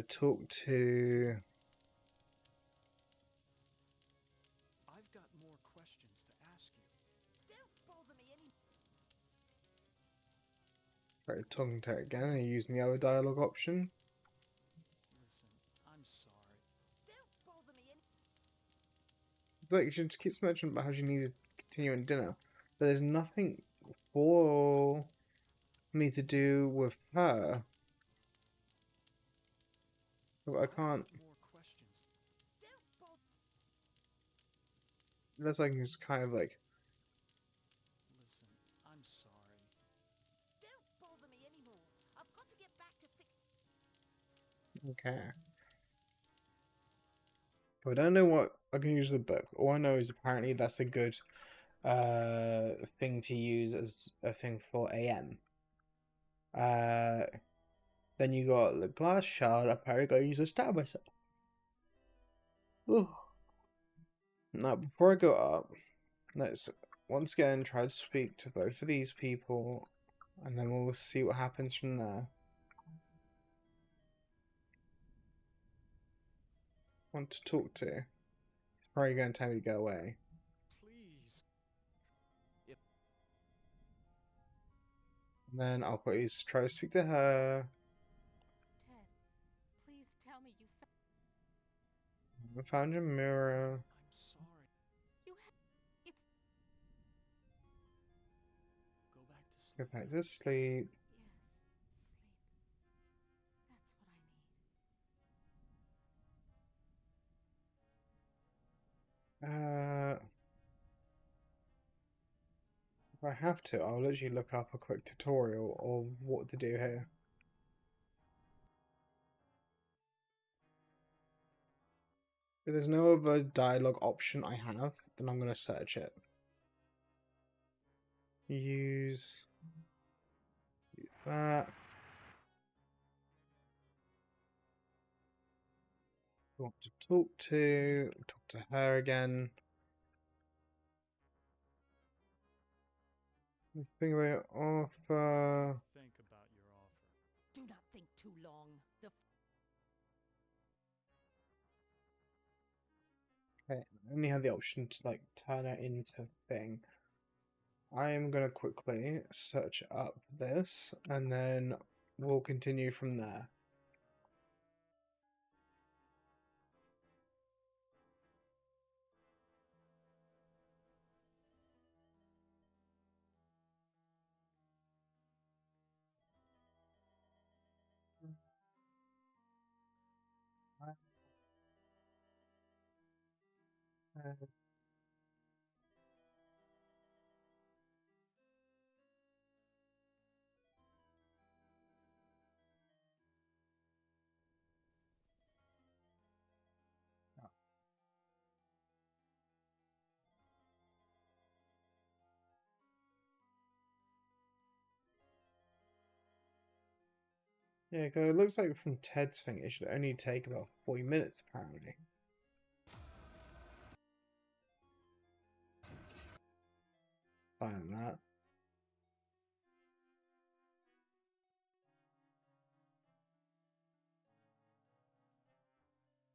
Talk to. I've got more questions to ask you. Don't bother me any... Try talking to her again and using the other dialogue option. Listen, I'm sorry. Don't bother me any... Like, she just keeps mentioning about how she needs to continue on dinner, but there's nothing for me to do with her. I I've can't. got more questions. Don't bother... That's like just kind of like. Listen, I'm sorry. Don't bother me anymore. I've got to get back to fix... Okay. I don't know what I can use the book. All I know is apparently that's a good thing to use as a thing for AM. Then you got the glass shard. I probably gotta use a stab myself. Ooh. Now before I go up, let's once again try to speak to both of these people, and then we'll see what happens from there. Want to talk to? He's probably going to tell me to go away. Please. And then I'll quickly try to speak to her. Ted, please tell me you I found your mirror. I'm sorry. you have... It's... Go back to sleep. Yes, sleep. That's what I need. If I have to, I'll literally look up a quick tutorial of what to do here. If there's no other dialogue option I have, then I'm going to search it. Use that. Want to talk to her again. Think about offer. Think about your offer. Do not think too long. The Okay, I only have the option to like turn it into thing. I am gonna quickly search up this and then we'll continue from there. Yeah, because it looks like from Ted's thing, it should only take about 40 minutes apparently. Sign that.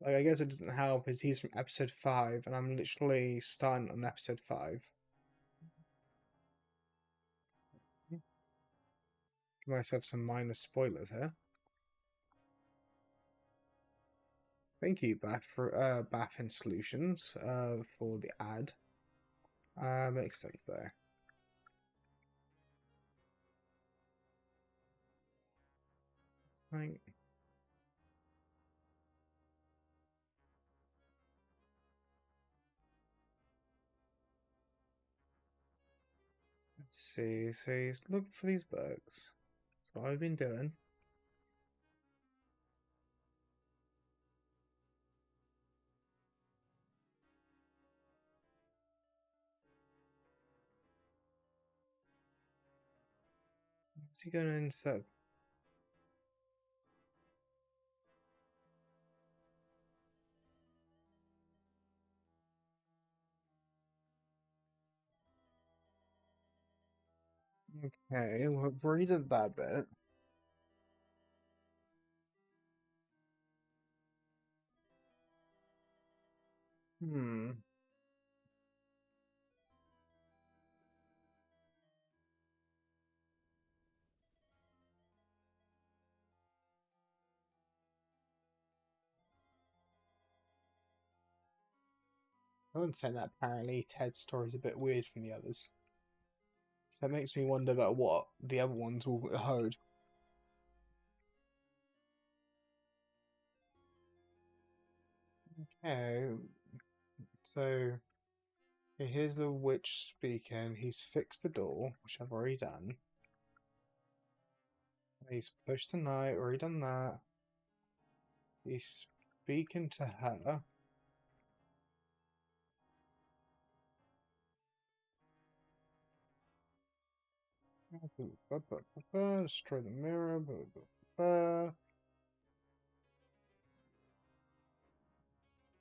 Like, I guess it doesn't help is he's from episode 5 and I'm literally starting on episode 5. Give myself some minor spoilers here. Thank you, Bath and Solutions, for the ad. Makes sense there. Right. Let's see. So he's looking for these books. That's what I've been doing. Is he going into that? Okay, well, I've read that bit. Hmm. I wouldn't say that apparently Ted's story's a bit weird from the others. So that makes me wonder about what the other ones will hold. Okay, so here's the witch speaking. He's fixed the door, which I've already done. He's pushed the knight, already done that. He's speaking to her. Destroy the mirror.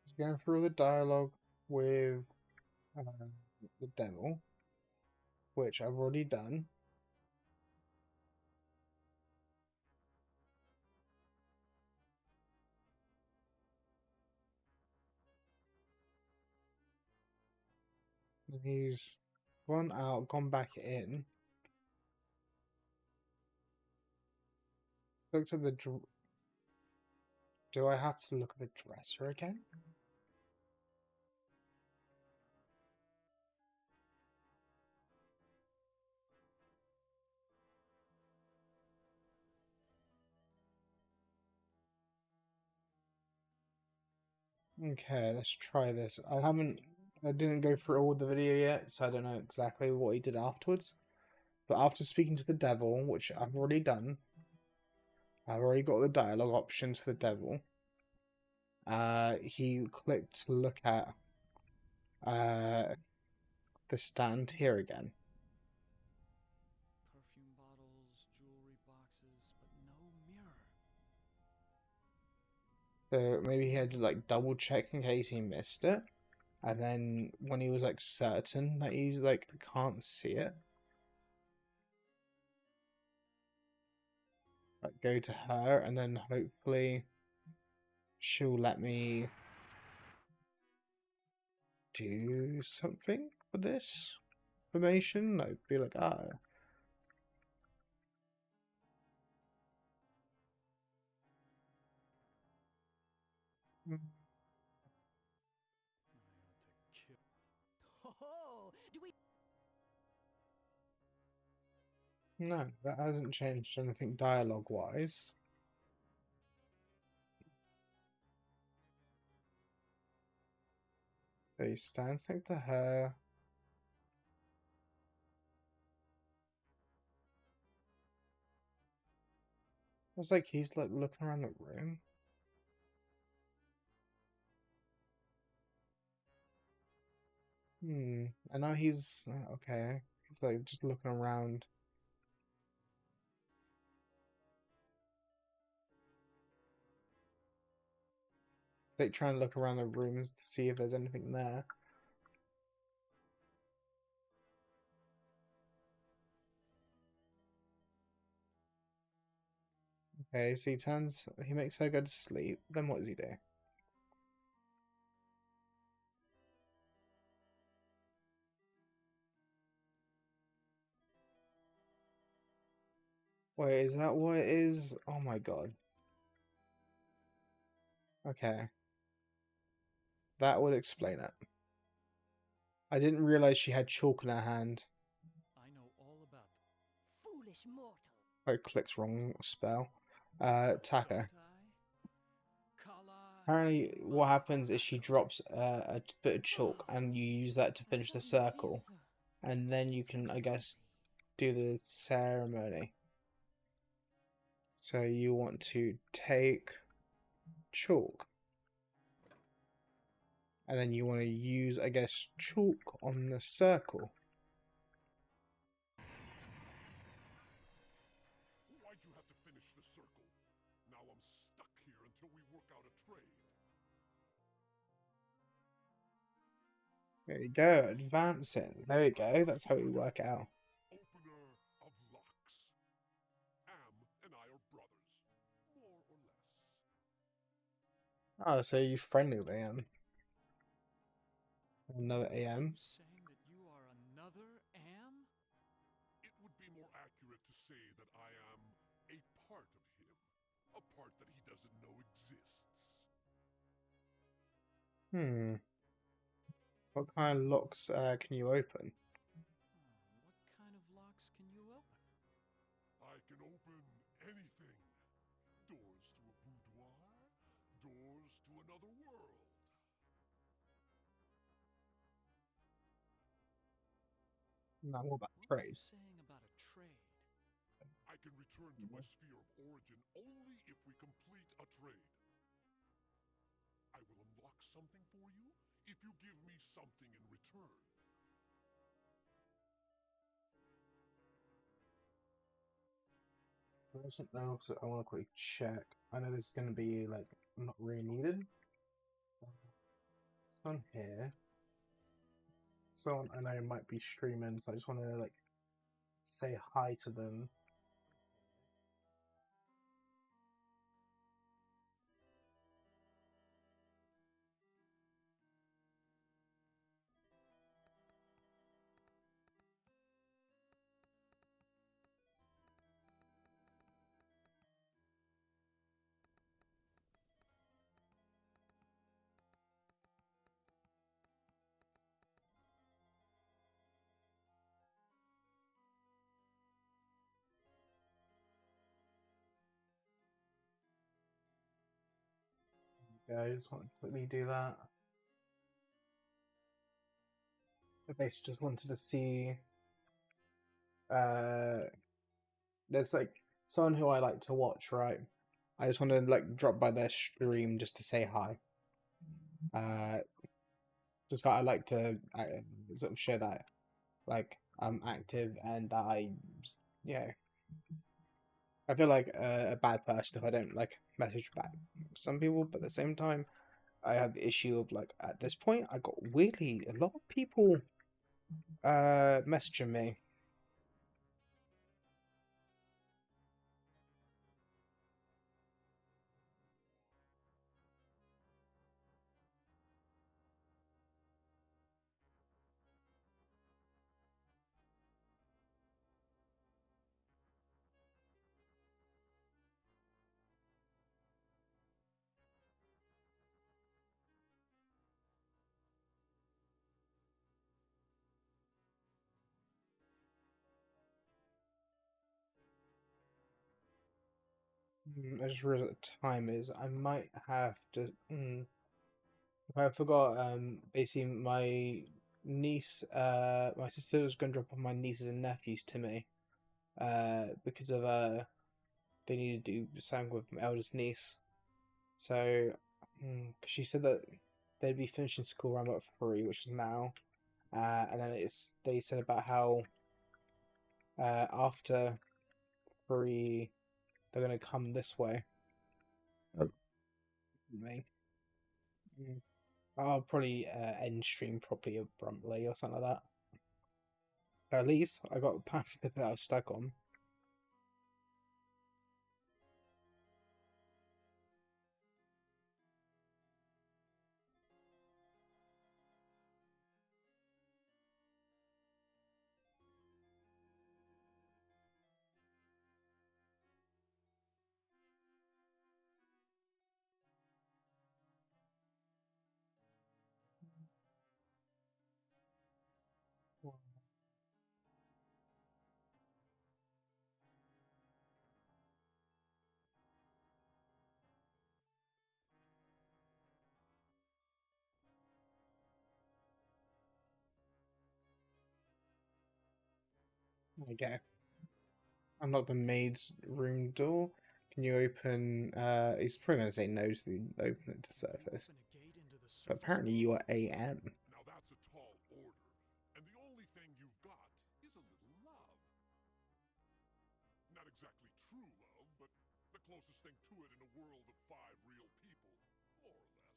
He's going through the dialogue with the devil, which I've already done. And he's gone out, gone back in. Looked at the. Do I have to look at the dresser again? Okay, let's try this. I didn't go through all the video yet, so I don't know exactly what he did afterwards. But after speaking to the devil, which I've already done, I've already got the dialogue options for the devil. He clicked to look at the stand here again. Perfume bottles, jewelry boxes, but no mirror. So maybe he had to like double check in case he missed it. And then when he was like certain that he's like can't see it, like go to her and then hopefully she'll let me do something for this information. Like be like, ah. I ought to kill. Oh, do we? No, that hasn't changed anything dialogue wise. So he stands next to her. It's like he's like looking around the room. And now he's okay. He's like just looking around. He's like trying to look around the rooms to see if there's anything there. Okay, so he makes her go to sleep. Then what does he do? Wait, is that what it is? Oh my god. Okay. That would explain it. I didn't realize she had chalk in her hand. I know all about them. Foolish mortal. Oh, clicks wrong spell. Taka. Apparently, what happens is she drops a bit of chalk and you use that to finish the circle. And then you can, I guess, do the ceremony. So you want to take chalk. And then you want to use, I guess, chalk on the circle. Why'd you have to finish the circle? Now I'm stuck here until we work out a trade. There you go, advancing. There you go, that's how we work it out. Opener of locks. Am and I are brothers, more or less. Oh, so you friendly with AM. Another AM. Saying that you are another Am? It would be more accurate to say that I am a part of him. A part that he doesn't know exists. What kind of locks can you open? What kind of locks can you open? I can open anything. Doors to a boudoir, doors to another world. Now, what about What are trade? you saying about a trade? I can return to my sphere of origin only if we complete a trade. I will unlock something for you if you give me something in return. There's something else I want to quickly check. I know this is going to be like not really needed. This one here. Someone I know might be streaming, so I just want to like say hi to them. Yeah, I just want to quickly do that. I basically just wanted to see. There's like someone who I like to watch, right? I just want to like drop by their stream just to say hi. Just I like to sort of show that like I'm active and that you know, I feel like a bad person if I don't like message back some people, but at the same time, I have the issue of like at this point I got weirdly a lot of people messaging me. I just realized what the time is. I might have to. I forgot. Basically, my niece, my sister was going to drop off my nieces and nephews to me. Because of they need to do something with my eldest niece. So, cause she said that they'd be finishing school around about 3, which is now. And then they said about how after 3 they're gonna come this way. Me. I'll probably end stream properly abruptly or something like that. At least I got past the bit I was stuck on. Okay. Unlock the maid's room door. Can you open? He's probably gonna say no to open it to surface. Open a gate into the But surface apparently you world? are AM. Now that's a tall order, and the only thing you've got is a little love. Not exactly true love, but the closest thing to it in a world of 5 real people, more or less.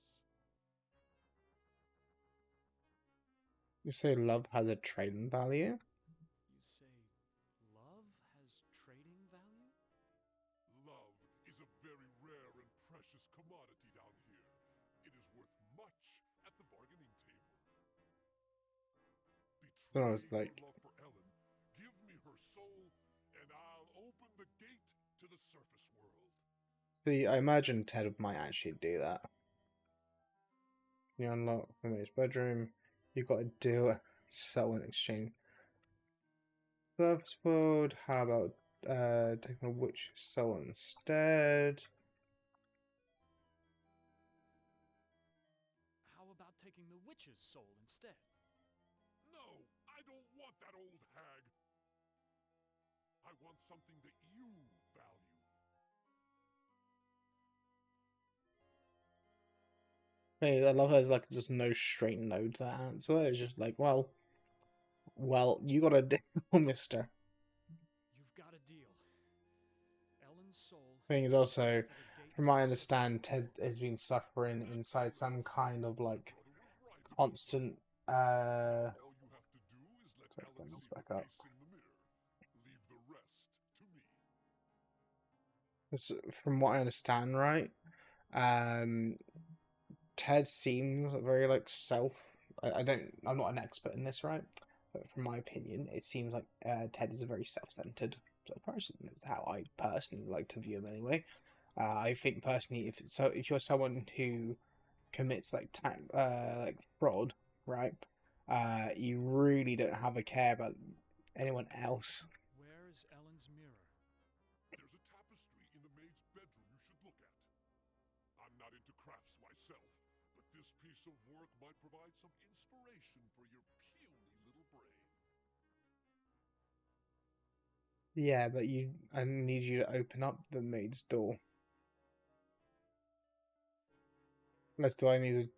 You say love has a trading value? You say love has trading value? Love is a very rare and precious commodity down here. It is worth much at the bargaining table. So I Betray was like, your love for Ellen, give me her soul, and I'll open the gate to the surface world. see, I imagine Ted might actually do that. You unlock the maid's bedroom. You've got to do a sell in exchange. Surface world. How about taking a witch soul instead? How about taking the witch's soul instead? No, I don't want that old hag. I want something that you value. Hey, I love how there's like just no straight no to that answer. It's just like, well, you got a deal, Mister. You've got a deal. Ellen's soul. Thing is is also, for the gate from to what I the understand, surface Ted has been suffering inside some kind of like Your daughter was right. constant. All you have to do is let Sorry, bring Ellen this see back her up. face in the mirror. Leave the rest to me. From what I understand, right? Um, Ted seems very like self. I don't. I'm not an expert in this, right? But from my opinion, it seems like Ted is a very self-centered sort of person. That's how I personally like to view him, anyway. I think personally, if you're someone who commits like fraud, right? You really don't have a care about anyone else. Where is Ellen's mirror? There's a tapestry in the maid's bedroom you should look at. I'm not into crafts myself, Yeah, but I need you to open up the maid's door. Unless do I need Where is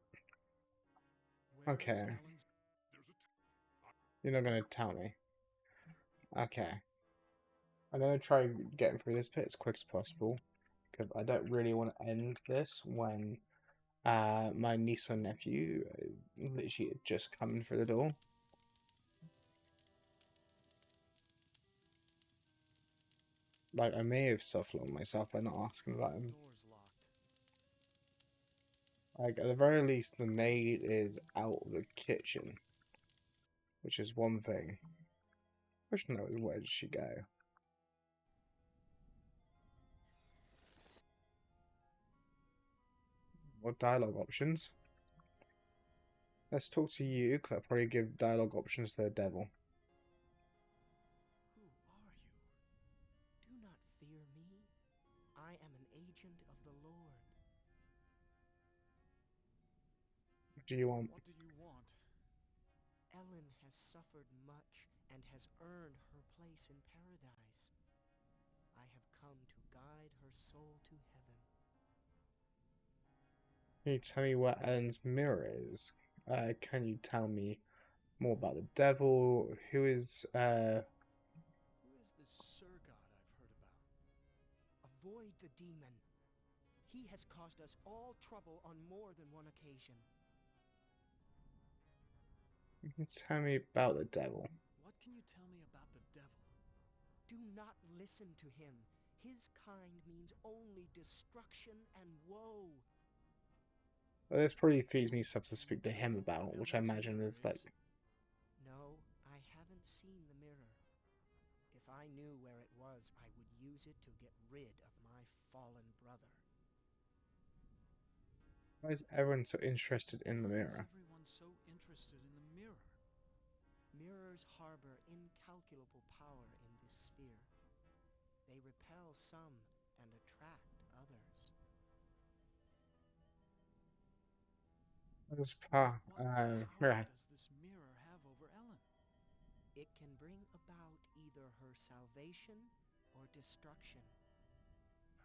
Okay. Ellen's? You're not gonna tell me. Okay. I'm gonna try getting through this bit as quick as possible. Because I don't really want to end this when my niece or nephew literally had just come through the door. Like, I may have soft-locked myself by not asking about him. Door's locked. Like, at the very least, the maid is out of the kitchen. Which is one thing. Question though is, where did she go? What dialogue options? Let's talk to you, because I'll probably give dialogue options to the devil. Who are you? Do not fear me. I am an agent of the Lord. What do you want? What do you want? Ellen has suffered much and has earned her place in paradise. I have come to guide her soul to heaven. Can you tell me what Ellen's mirror is? Can you tell me more about the devil? Who is Who is this Sir God I've heard about? Avoid the demon. He has caused us all trouble on more than one occasion. tell me about the devil? What can you tell me about the devil? Do not listen to him. His kind means only destruction and woe. This probably feeds me stuff to speak to him about, which I imagine is like. No, I haven't seen the mirror. If I knew where it was, I would use it to get rid of my fallen brother. Why is everyone so interested in the Why mirror? is everyone so interested in the mirror? Mirrors harbor incalculable power in this sphere. They repel some and attract others. What Power mirror. does this mirror have over Ellen? It can bring about either her salvation or destruction.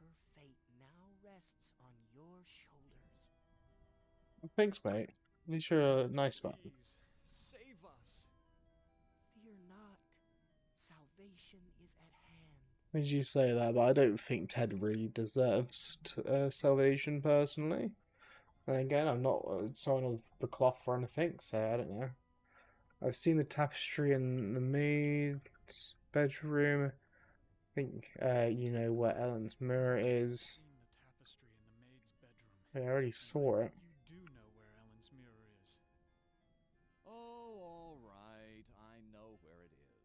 Her fate now rests on your shoulders. Thanks, mate. At least you're nice about it. Please, save us. Fear not. Salvation is at hand. Why did you say that? But I don't think Ted really deserves salvation personally. And again, I'm not someone of the cloth or anything, so I don't know. I've seen the tapestry in the maid's bedroom. I think you know where Ellen's mirror is. Seen the tapestry in the maid's bedroom. I already saw it. You do know where Ellen's mirror is. Oh, all right. I know where it is.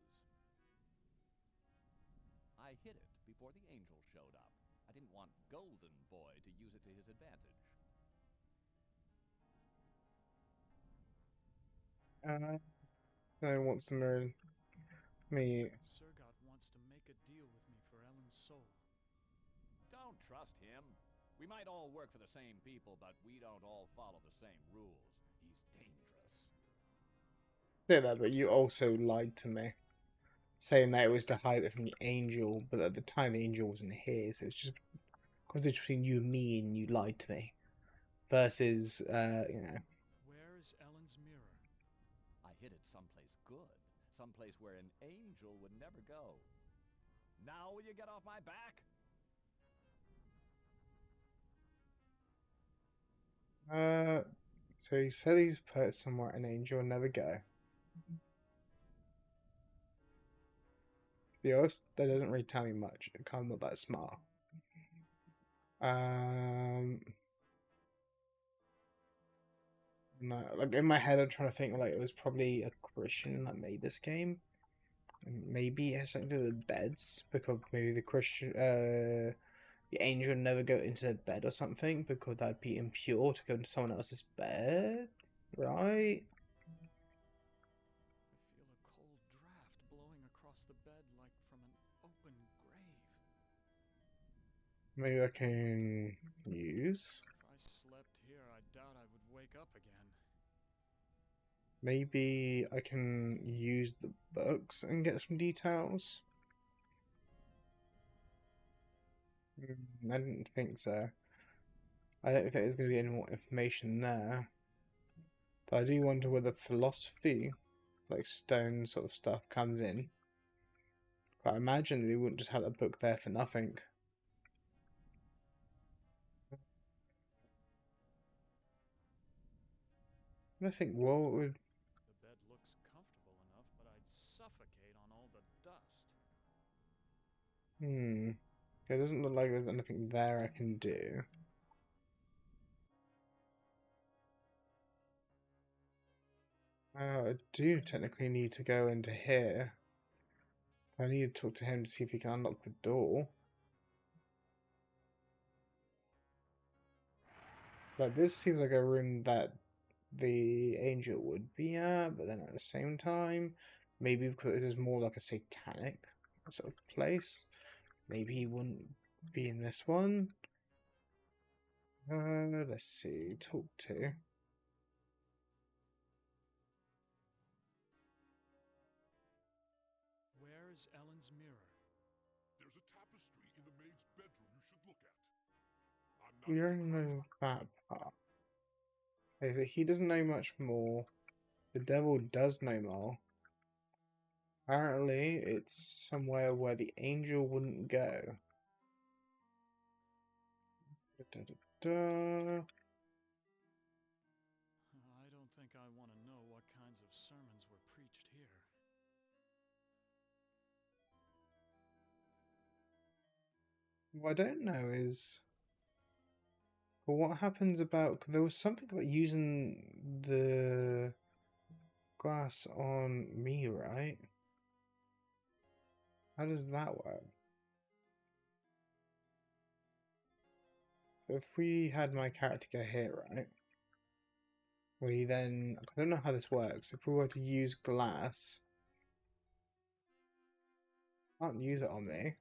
I hid it before the angel showed up. I didn't want Golden Boy to use it to his advantage. I want to know me. Surgot wants to make a deal with me for Ellen's soul. Don't trust him. We might all work for the same people, but we don't all follow the same rules. He's dangerous. Say that, but you also lied to me, saying that it was to hide it from the angel. But at the time, the angel wasn't here, so it's just because it's between you and me, and you lied to me. Versus, you know. Where is Ellen's mirror? I hid it someplace good. Someplace where an angel would never go. Now will you get off my back? So he said he's put it somewhere an angel will never go. To be honest, that doesn't really tell me much. I'm not that smart. No, like in my head, I'm trying to think like it was probably a Christian that made this game. And maybe it has something to do with beds because maybe the angel would never go into the bed or something because that'd be impure to go into someone else's bed, right? I feel a cold draft blowing across the bed like from an open grave. Maybe I can use. If I slept here, I doubt I would wake up again. Maybe I can use the books and get some details. I didn't think so. I don't think there's going to be any more information there. But I do wonder whether philosophy, like stone sort of stuff, comes in. But I imagine they wouldn't just have that book there for nothing. I think what would. The bed looks comfortable enough, but I'd suffocate on all the dust. It doesn't look like there's anything there I can do. I do technically need to go into here. I need to talk to him to see if he can unlock the door. Like, this seems like a room that the angel would be at, but then at the same time, maybe because this is more like a satanic sort of place, maybe he wouldn't be in this one. Let's see, talk to. Where is Ellen's mirror? There's a tapestry in the maid's bedroom you should look at. I'm not We into already crafts. know that part. Okay, so he doesn't know much more. The devil does know more. Apparently, it's somewhere where the angel wouldn't go. Da-da-da-da. I don't think I want to know what kinds of sermons were preached here. What I don't know is, well, what happens about, 'cause there was something about using the glass on me, right? How does that work? So if we had my character go here, right? We then, I don't know how this works. If we were to use glass, can't use it on me.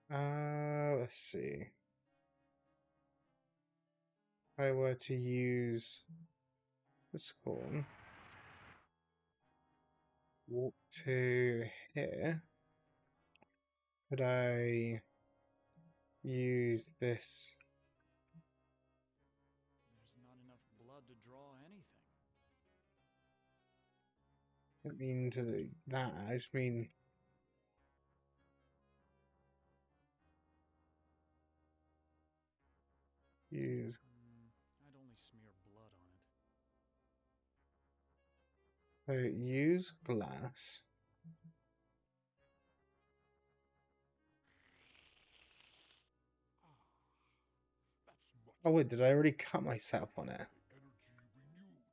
Let's see. If I were to use the scorn, walk to here, could I use this? There's not enough blood to draw anything. I don't mean to do that, I just mean use. I'd only smear blood on it. So use glass. That's much. Oh wait, did I already cut myself on it? Energy renewed.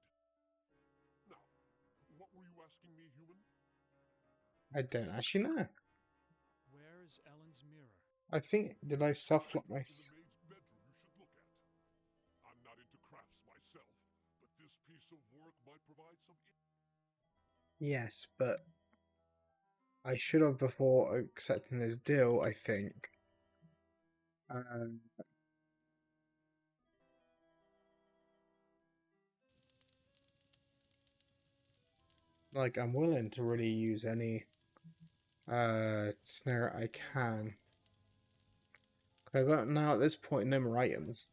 Now, what were you asking me, human? I don't actually know. Where is Ellen's mirror? I think, did I soft lock my... In the maid's bedroom you should look at. I'm not into crafts myself, but this piece of work might provide some. Yes, but I should have before accepting this deal, I think. Like, I'm willing to really use any snare I can. I've got now at this point no more items.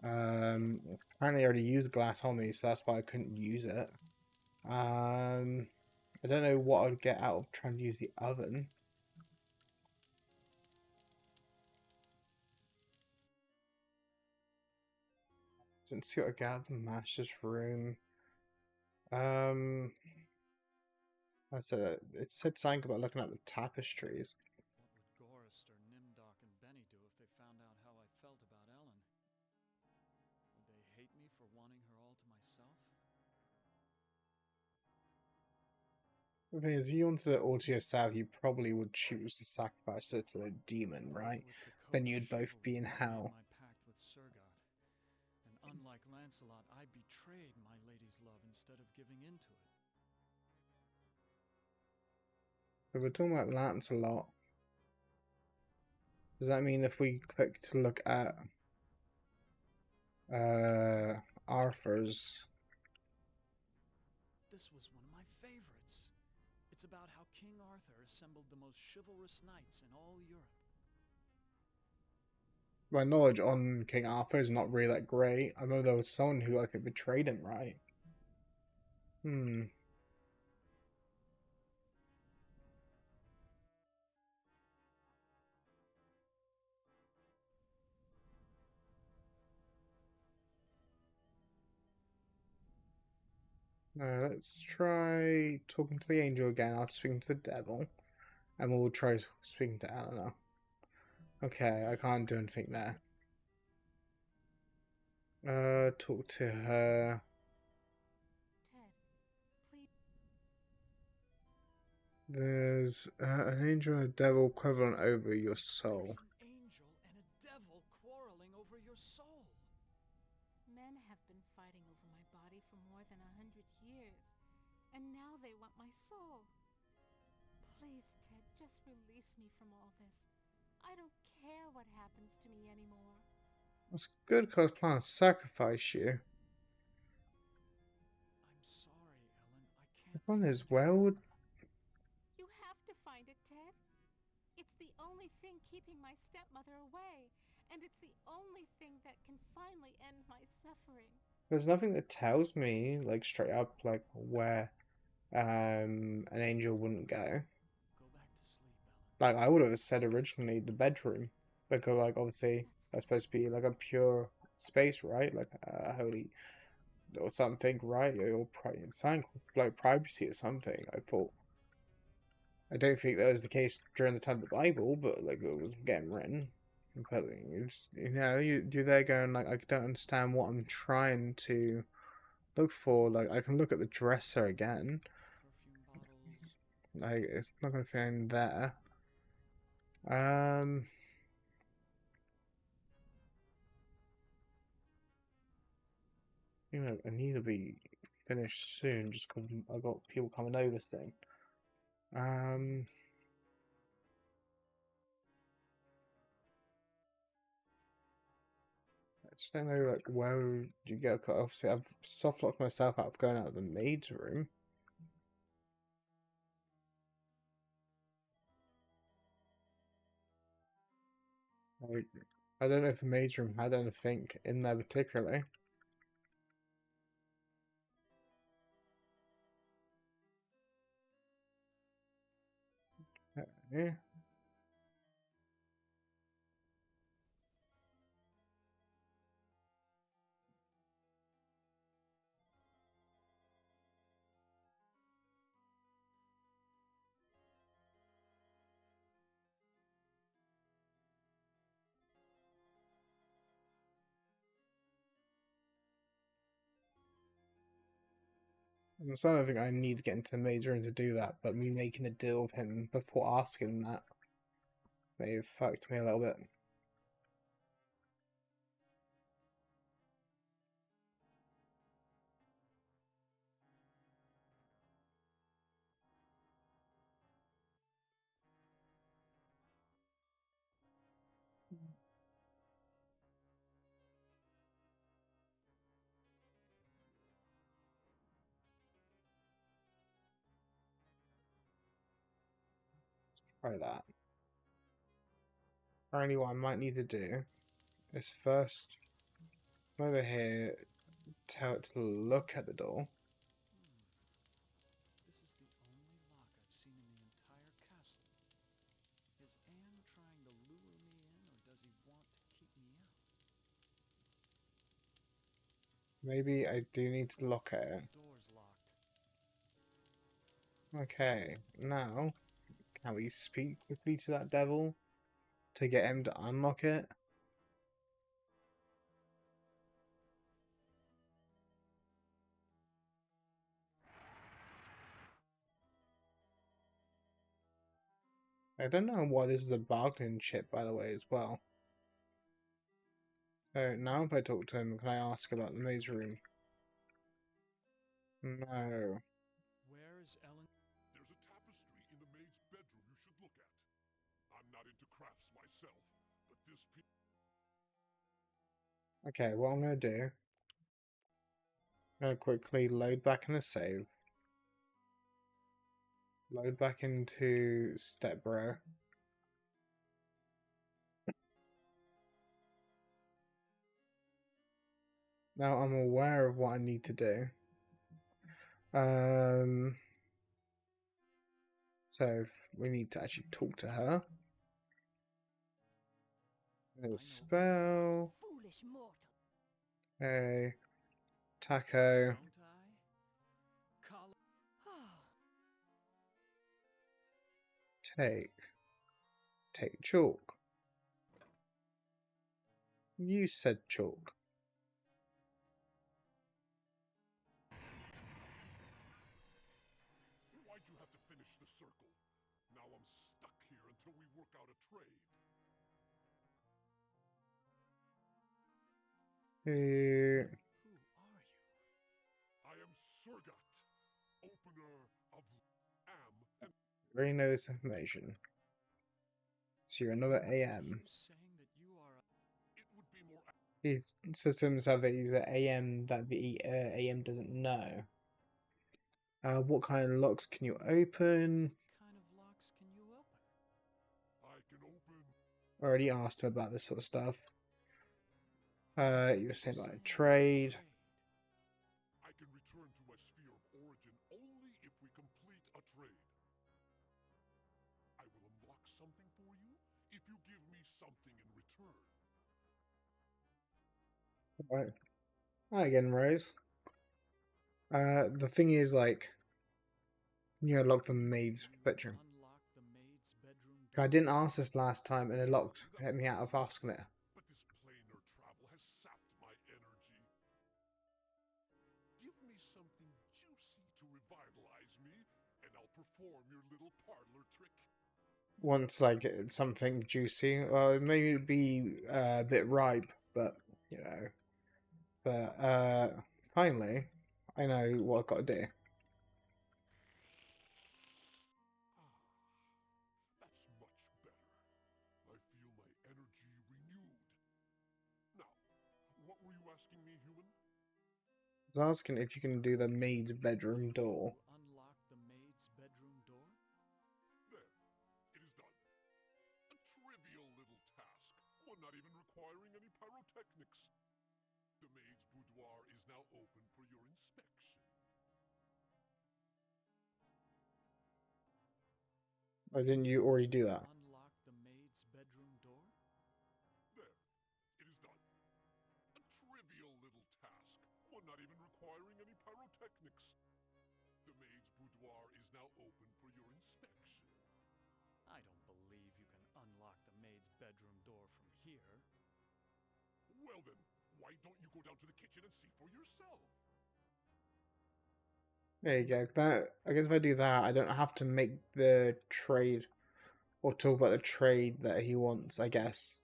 Apparently I already used glass on me, so that's why I couldn't use it. I don't know what I'd get out of trying to use the oven. Didn't see what I got out of the master's room. I said it said something about looking at the tapestries. What would Gorist or Nimdok and Benny do if they found out how I felt about Ellen? Would they hate me for wanting her all to myself? The thing is, if you wanted it all to yourself, you probably would choose to sacrifice it to the demon, right? With the code Then of you'd both be in chivalry, I made hell. my pact with Surgot. And unlike Lancelot, I betrayed my lady's love instead of giving in to it. So we're talking about Lancelot. Does that mean if we click to look at Arthur's? This was one of my favorites. It's about how King Arthur assembled the most chivalrous knights in all Europe. My knowledge on King Arthur is not really that great. I know there was someone who like betrayed him, right? Let's try talking to the angel again after speaking to the devil. And we'll try speaking to Eleanor. Okay, I can't do anything there. Talk to her. Ted, please. There's an angel and a devil quarreling over your soul. There's an angel and a devil quarreling over your soul. Men have been fighting over my body for more than 100 years, and now they want my soul. Please, Ted, just release me from all this. I don't care what happens to me anymore. That's good because I was planning to sacrifice you. I'm sorry, Ellen. I The can't. one is well. You have to find it, Ted. It's the only thing keeping my stepmother away, and it's the only thing that can finally end my suffering. There's nothing that tells me, like straight up, like where an angel wouldn't go. Go back to sleep, Ellen. Like I would have said originally, the bedroom, because like obviously that's supposed to be like a pure space, right? Like a holy or something, right? Or something like privacy or something. I thought. I don't think that was the case during the time of the Bible, but like it was getting written. But you're there going like I don't understand what I'm trying to look for. Like I can look at the dresser again. Perfume bottles. Like it's not gonna fit in there. You know, I need to be finished soon just because I got people coming over soon. I just don't know like where you go. 'Cause obviously, I've soft locked myself out of going out of the maid's room. Like, I don't know if the maid's room had anything in there particularly. Yeah. So I don't think I need to get into the maid's room to do that, but me making a deal with him before asking that may have fucked me a little bit. Try that. Apparently, what I might need to do is first come over here, tell it to look at the door. This is the only lock I've seen in the entire castle. Is Anne trying to lure me in, or does he want to keep me out? Maybe I do need to look at it. The door's locked. Okay, now can we speak quickly to that devil to get him to unlock it? I don't know why this is a bargaining chip, by the way, as well. So now if I talk to him, can I ask about the maid's room? No. Where is Ellen? There's a tapestry in the maid's bedroom you should look at. I'm not into crafts myself, but this piece... Okay, what I'm going to do, I'm going to quickly load back in the save. Load back into Stepbro. Now I'm aware of what I need to do. So we need to actually talk to her. Another spell. Foolish mortal. Okay. Taco. Don't I? Col- Take chalk. You said chalk. Why'd you have to finish the circle? Now I'm stuck here until we work out a trade. Who? Who are you? I am Surgat, opener of Am and Already know this information. So you're another AM. You saying that you are a... it would be more He says to himself that he's an AM that the AM doesn't know. What kind of locks can you open? What kind of locks can you open? I can open. Already asked him about this sort of stuff. You were saying about a trade. I can return to my sphere of origin only if we complete a trade. I will unlock something for you if you give me something in return. Right. Hi again, Rose. The thing is, like, you unlock the maid's bedroom. Unlock the maid's bedroom I door? didn't ask this last time, and it locked me out of asking it. But this planar travel has sapped my energy. Give me something juicy to revitalize me, and I'll perform your little parlor trick. Once, like, it's something juicy, well, it may be a bit ripe, but, you know. But, finally, I know what I've got to do. That's much better. I feel my energy renewed. Now, what were you asking me, human? I was asking if you can do the maid's bedroom door. Unlock the maid's bedroom door? There. It is done. A trivial little task, one not even requiring any pyrotechnics. The maid's boudoir is now open for your inspection. Why didn't you already do that? Unlock the maid's bedroom door? There. It is done. A trivial little task, one not even requiring any pyrotechnics. The maid's boudoir is now open for your inspection. I don't believe you can unlock the maid's bedroom door from here. Well then, why don't you go down to the kitchen and see for yourself? There you go. That, I guess if I do that, I don't have to make the trade or talk about the trade that he wants, I guess.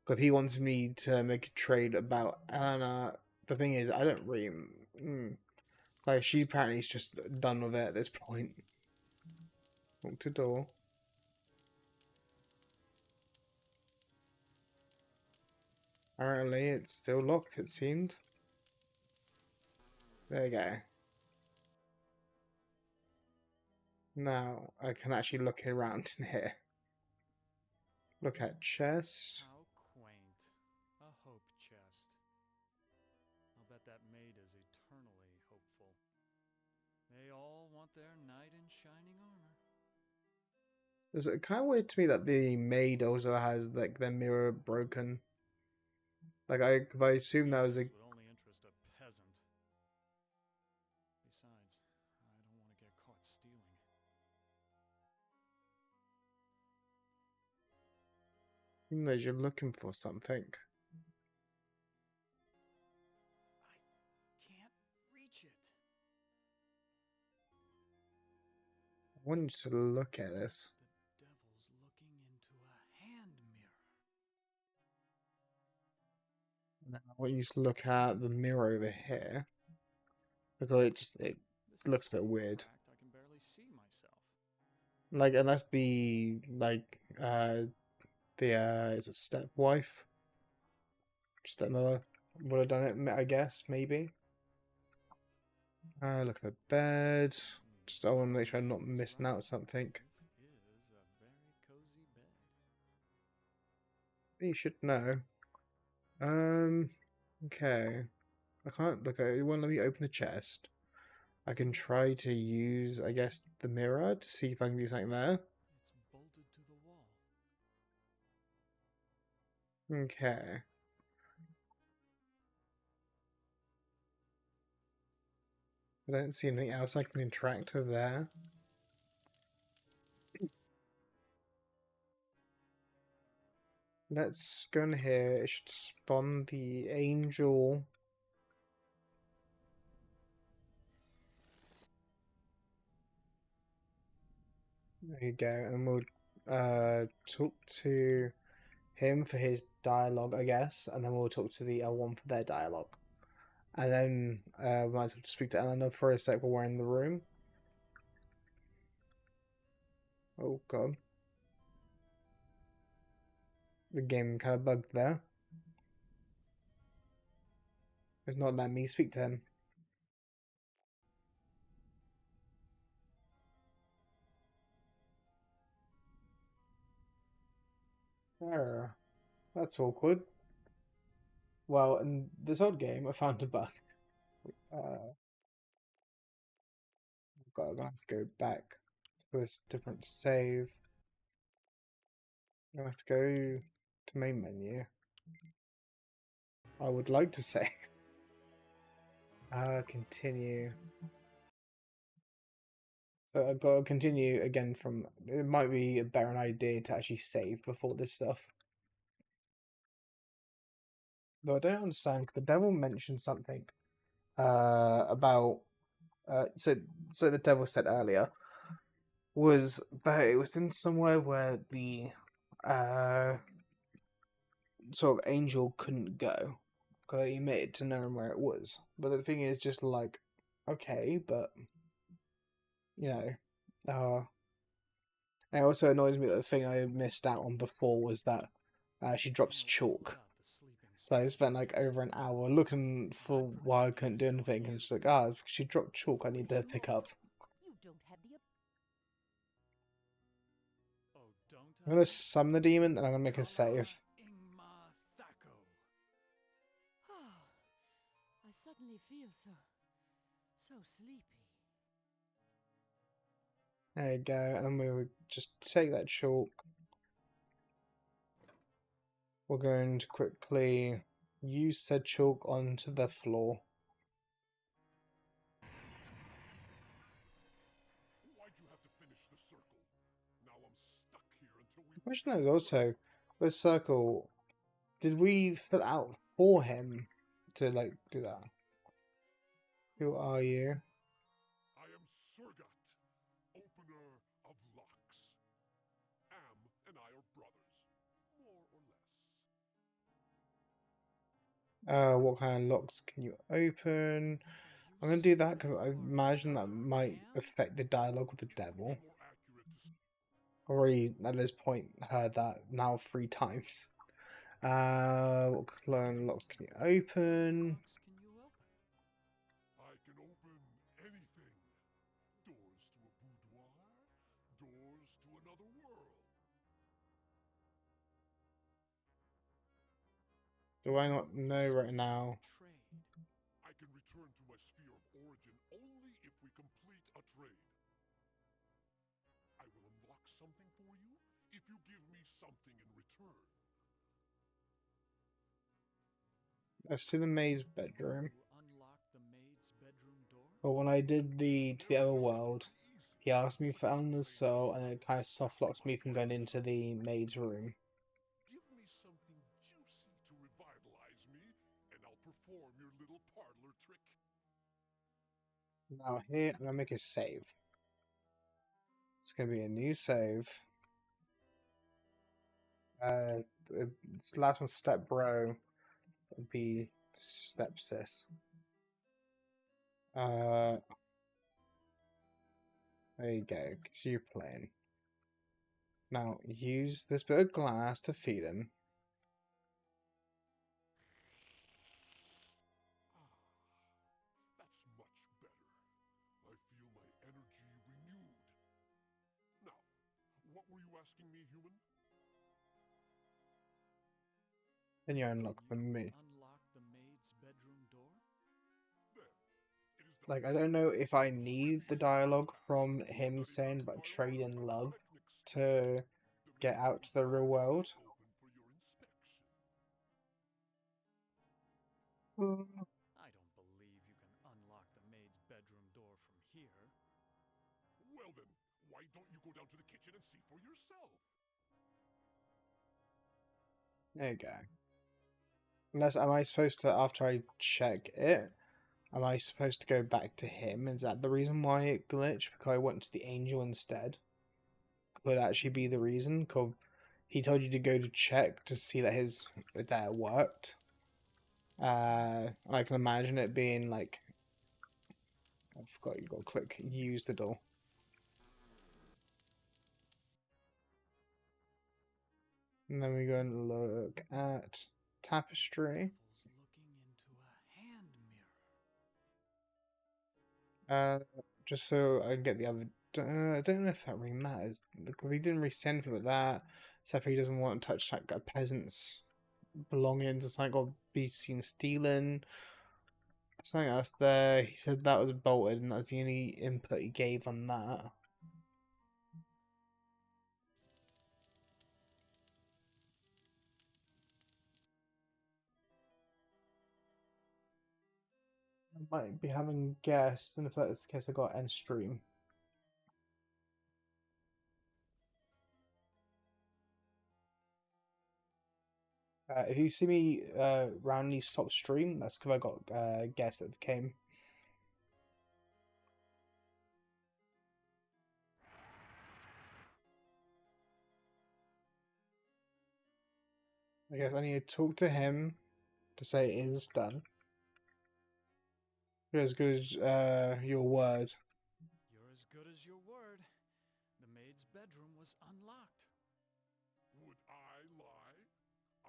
If he wants me to make a trade about Eleanor, the thing is, I don't really... like, she apparently is just done with it at this point. Walk to door. Apparently, it's still locked, it seemed. There you go. Now, I can actually look around in here. Look at chest. How quaint. A hope chest. I'll bet that maid is eternally hopeful. They all want their knight in shining armor. It's kind of weird to me that the maid also has, like, their mirror broken. Like, I assume that was a... This would only interest a peasant. Besides, I don't want to get caught stealing. Even though you're looking for something. I can't reach it. I want you to look at this. The devil's looking into a hand mirror. Now, I want you to look at the mirror over here. Look, it This looks a is bit so weird. cracked I can barely see myself. Like, unless the, like, is it stepwife? Stepmother would have done it, I guess, maybe. Look at the bed. Just I want to make sure I'm not missing out something. This is a very cozy bed. You should know. Okay. I can't look. It won't let me open the chest. I can try to use, I guess, the mirror to see if I can do something there. It's bolted to the wall. Okay. I don't see anything else I can interact with there. Let's go in here. It should spawn the angel. There you go. And we'll talk to him for his dialogue, I guess, and then we'll talk to the L1 for their dialogue. And then we might as well speak to Eleanor for a sec while we're in the room. Oh god. The game kind of bugged there. It's not letting me speak to him. That's awkward. Well, in this old game, I found a bug. I'm gonna have to go back to a different save. I'm gonna have to go to main menu. I would like to save. Continue. So I've got to continue again from. It might be a better idea to actually save before this stuff. Though I don't understand because the devil mentioned something about. So the devil said earlier was that it was in somewhere where the sort of angel couldn't go because he made it to know where it was. But the thing is, just like, okay, but you know, it also annoys me that the thing I missed out on before was that she drops chalk. So I spent like over an hour looking for why I couldn't do anything, and she's like, she dropped chalk. I need to pick up. You don't have the Oh, don't I'm gonna summon the demon, and I'm gonna make a save. Ingmar Thaco. I suddenly feel so sleepy. There you go, and we would just take that chalk. We're going to quickly use said chalk onto the floor. Why'd you have to finish the circle? Now I'm stuck here until we... The question is also, the circle, did we fill out for him to like do that? Who are you? I am Surgat, opener of locks. Am and I are brothers, more or less. What kind of locks can you open? I'm gonna do that because I imagine that might affect the dialogue with the devil. More accurate to... I've already at this point heard that now 3 times. What kind of locks can you open? Can you open? I can open anything. Doors to a boudoir, doors to another world. Do I not know right now? Trade. I can return to my sphere of origin only if we complete a trade. I will unlock something for you if you give me something in return. Let's do the maid's bedroom. You unlock the maid's bedroom door? But when I did the to the other world, he asked me for Eleanor's soul, and it kind of soft locked me from going into the maid's room. Give me something juicy to revitalize me, and I'll perform your little parlor trick. Now here, I'm gonna make a save. It's gonna be a new save. It's the last one, step bro. Would be step sis. There you go. Because you're playing. Now use this bit of glass to feed him. That's much better. I feel my energy renewed. Now, what were you asking me, human? Then you Can unlock the you me. unlock the maid's bedroom door? There. It is done. Like, I don't know if I need the Trivial dialogue task, from one him not even saying about trade requiring and love pyrotechnics. to The get maid's out to the real boudoir is world. now open for your inspection. I don't believe you can unlock the maid's bedroom door from here. Well then, why don't you go down to the kitchen and see for yourself? There you go. Unless, am I supposed to, after I check it, am I supposed to go back to him? Is that the reason why it glitched? Because I went to the angel instead? Could actually be the reason? Because he told you to go to check to see that that it worked. I can imagine it being like, I forgot you got to click use the door. And then we go and look at tapestry. Devil's looking into a hand mirror. Just so I can get the other. I don't know if that really matters because he didn't really say anything like that. Except for he doesn't want to touch like a peasant's belongings or something, or be seen stealing. Something else there. He said that was bolted, and that's the only input he gave on that. I might be having guests, and if that's the case, I got end stream. If you see me randomly stop stream, that's because I got guests that came. I guess I need to talk to him to say it is done. You're as good as your word. You're as good as your word. The maid's bedroom was unlocked. Would I lie?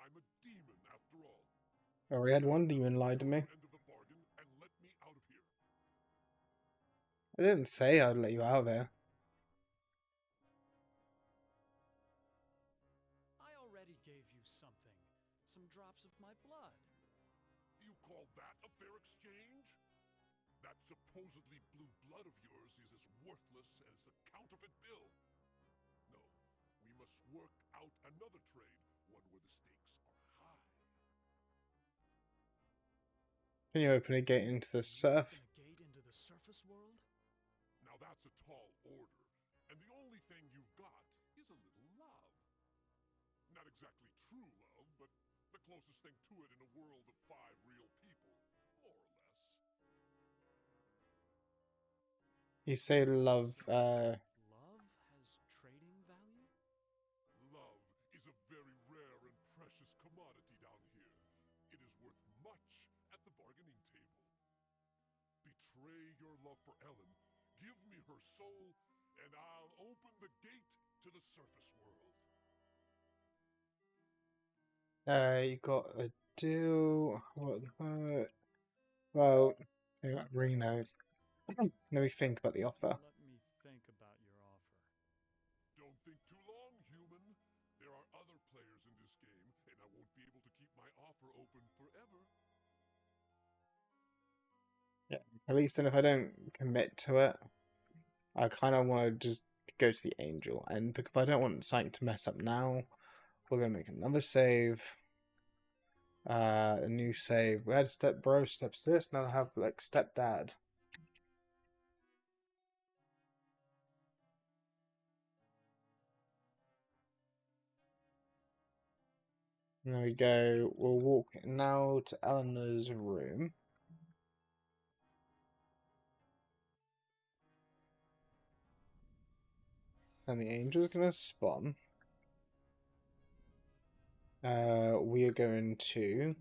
I'm a demon after all. I already had one demon lie to me. End of the bargain and let me out of here. I didn't say I'd let you out of here. I already gave you something. Some drops of my blood. You call that a fair exchange? That supposedly blue blood of yours is as worthless as the counterfeit bill. No, we must work out another trade, one where the stakes are high. Can you open a gate into the surf? Open a gate into the surface world? Now that's a tall order, and the only thing you've got is a little love. Not exactly true love, but the closest thing to it in a world of 5 real people, more or less. You say love, Love has trading value? Love is a very rare and precious commodity down here. It is worth much at the bargaining table. Betray your love for Ellen, give me her soul, and I'll open the gate to the surface world. you got a deal. What? Well, ring knows. Let me think about the offer. Let me think about your offer. Don't think too long, human. There are other players in this game, and I won't be able to keep my offer open forever. Yeah, at least then if I don't commit to it, I kind of want to just go to the angel. And because I don't want something to mess up now, we're going to make another save. A new save. We had step bro, step sis, now I have like stepdad. There we go. We'll walk now to Eleanor's room. And the angel's gonna spawn. We are going to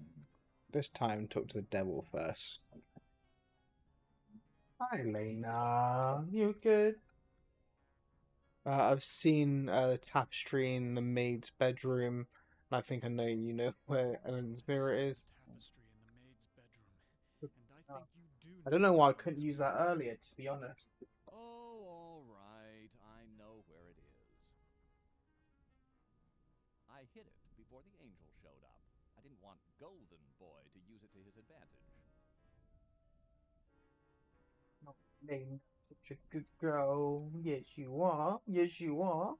this time talk to the devil first. Hi, Lena. You good? I've seen the tapestry in the maid's bedroom, and I think I know you know where Ellen's mirror is. Tapestry in the maid's bedroom, and I think you do I don't know why I couldn't use that earlier, to be honest. Oh, all right. I know where it is. I hid it before the angel showed up. I didn't want Golden Boy to use it to his advantage. Not named such a good girl. Yes, you are. Yes, you are.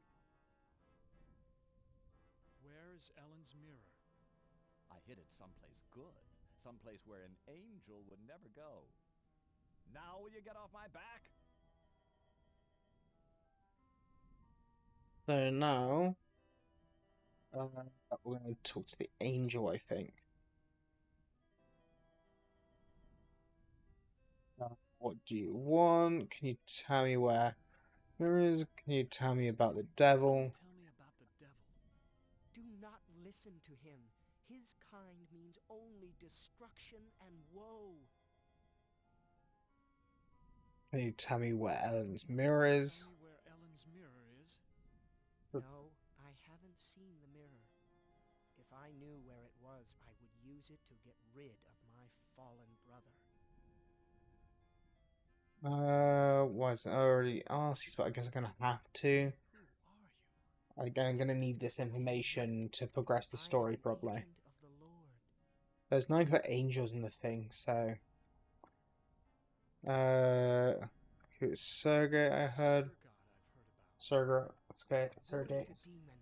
Where's Ellen's mirror? I hid it someplace good. Someplace where an angel would never go. Now will you get off my back? So now, we're going to talk to the angel, I think. What do you want? Can you tell me where there is? Can you tell me about the devil? Tell me about the devil. Do not listen to him. His kind means only destruction and woe. Can you tell me where Ellen's mirror is? Tell me where Ellen's mirror is. No, I haven't seen the mirror. If I knew where it was, I would use it to get rid of my fallen brother. Wasn't already asked, but I guess I'm gonna have to. Who are you? I'm gonna need this information to progress the I am story an properly. agent of the Lord. There's nothing for angels in the thing, so. Who's Sergei? I heard. Sir God, I've heard about. Sergei. Look Sergei. at the demon.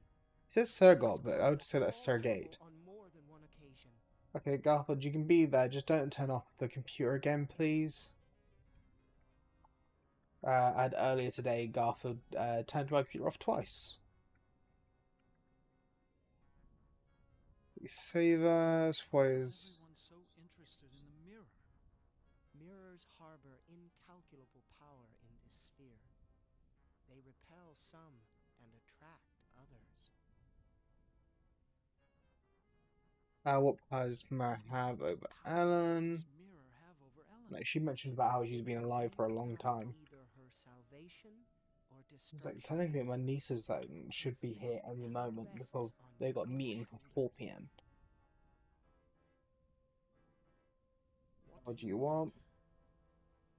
It says He has Sergot, but I caused would say that's all Sergate. trouble on more than one occasion. Okay, Garfield, you can be there. Just don't turn off the computer again, please. And earlier today, Garfield turned my computer off twice. Save us. Why Why is? everyone so interested in the mirror? Mirrors harbor incalculable power in this sphere. They repel some and attract others. What powers Mara have over Ellen? Does this mirror have over Ellen? Like she mentioned about how she's been alive for a long time. Either her salvation or It's destruction. like technically my nieces that should be here any moment because they got a meeting for 4 p.m. What do you want?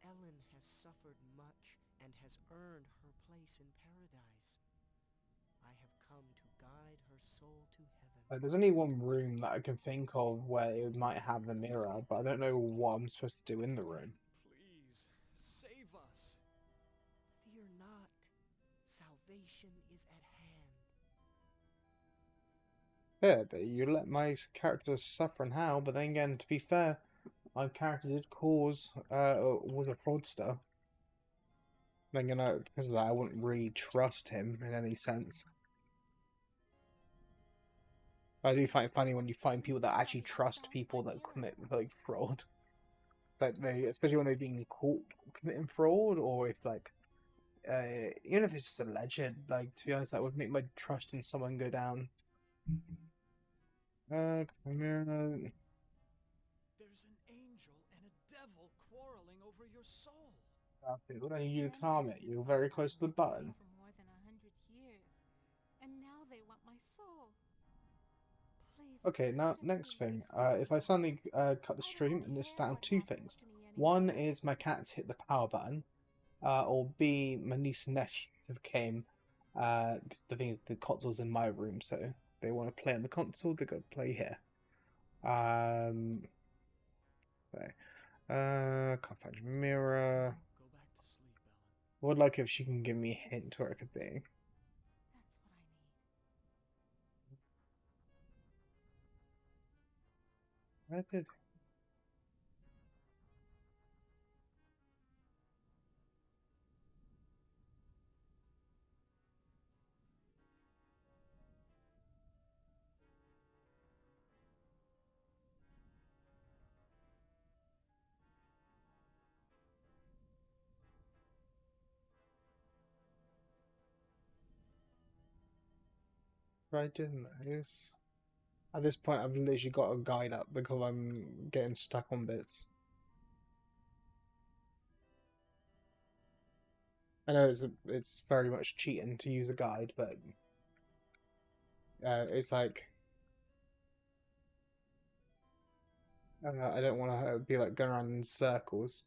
Ellen has suffered much and has earned her place in paradise. I have come to guide her soul to heaven. There's only one room that I can think of where it might have a mirror, but I don't know what I'm supposed to do in the room. Please, save us. Fear not. Salvation is at hand. Yeah, but you let my character suffer and how, but then again, to be fair, my character did cause, was a fraudster. Then, because of that, I wouldn't really trust him in any sense. I do find it funny when you find people that actually trust people that commit, like, fraud. Like, especially when they're being caught committing fraud, or if, like, even if it's just alleged, like, to be honest, that would make my trust in someone go down. There's an angel and a devil quarreling over your soul. Garfield, I need you to calm it. You're very close to the button. For more than 100 years, and now they want my soul. Please. Okay, now just next thing. release me If from I all suddenly this. cut the I stream don't and list care down what 2 happens things. to me anymore. One is my cats hit the power button, or B, my niece and nephews have came. Because the thing is, the console's in my room, so they want to play on the console. They got to play here. Okay. Can't find your mirror. Go back to sleep, Ellen. I would like if she can give me a hint where it could be. That's what I need. Where did? I didn't notice. At this point, I've literally got a guide up because I'm getting stuck on bits. I know it's very much cheating to use a guide, but it's like I don't want to be like going around in circles.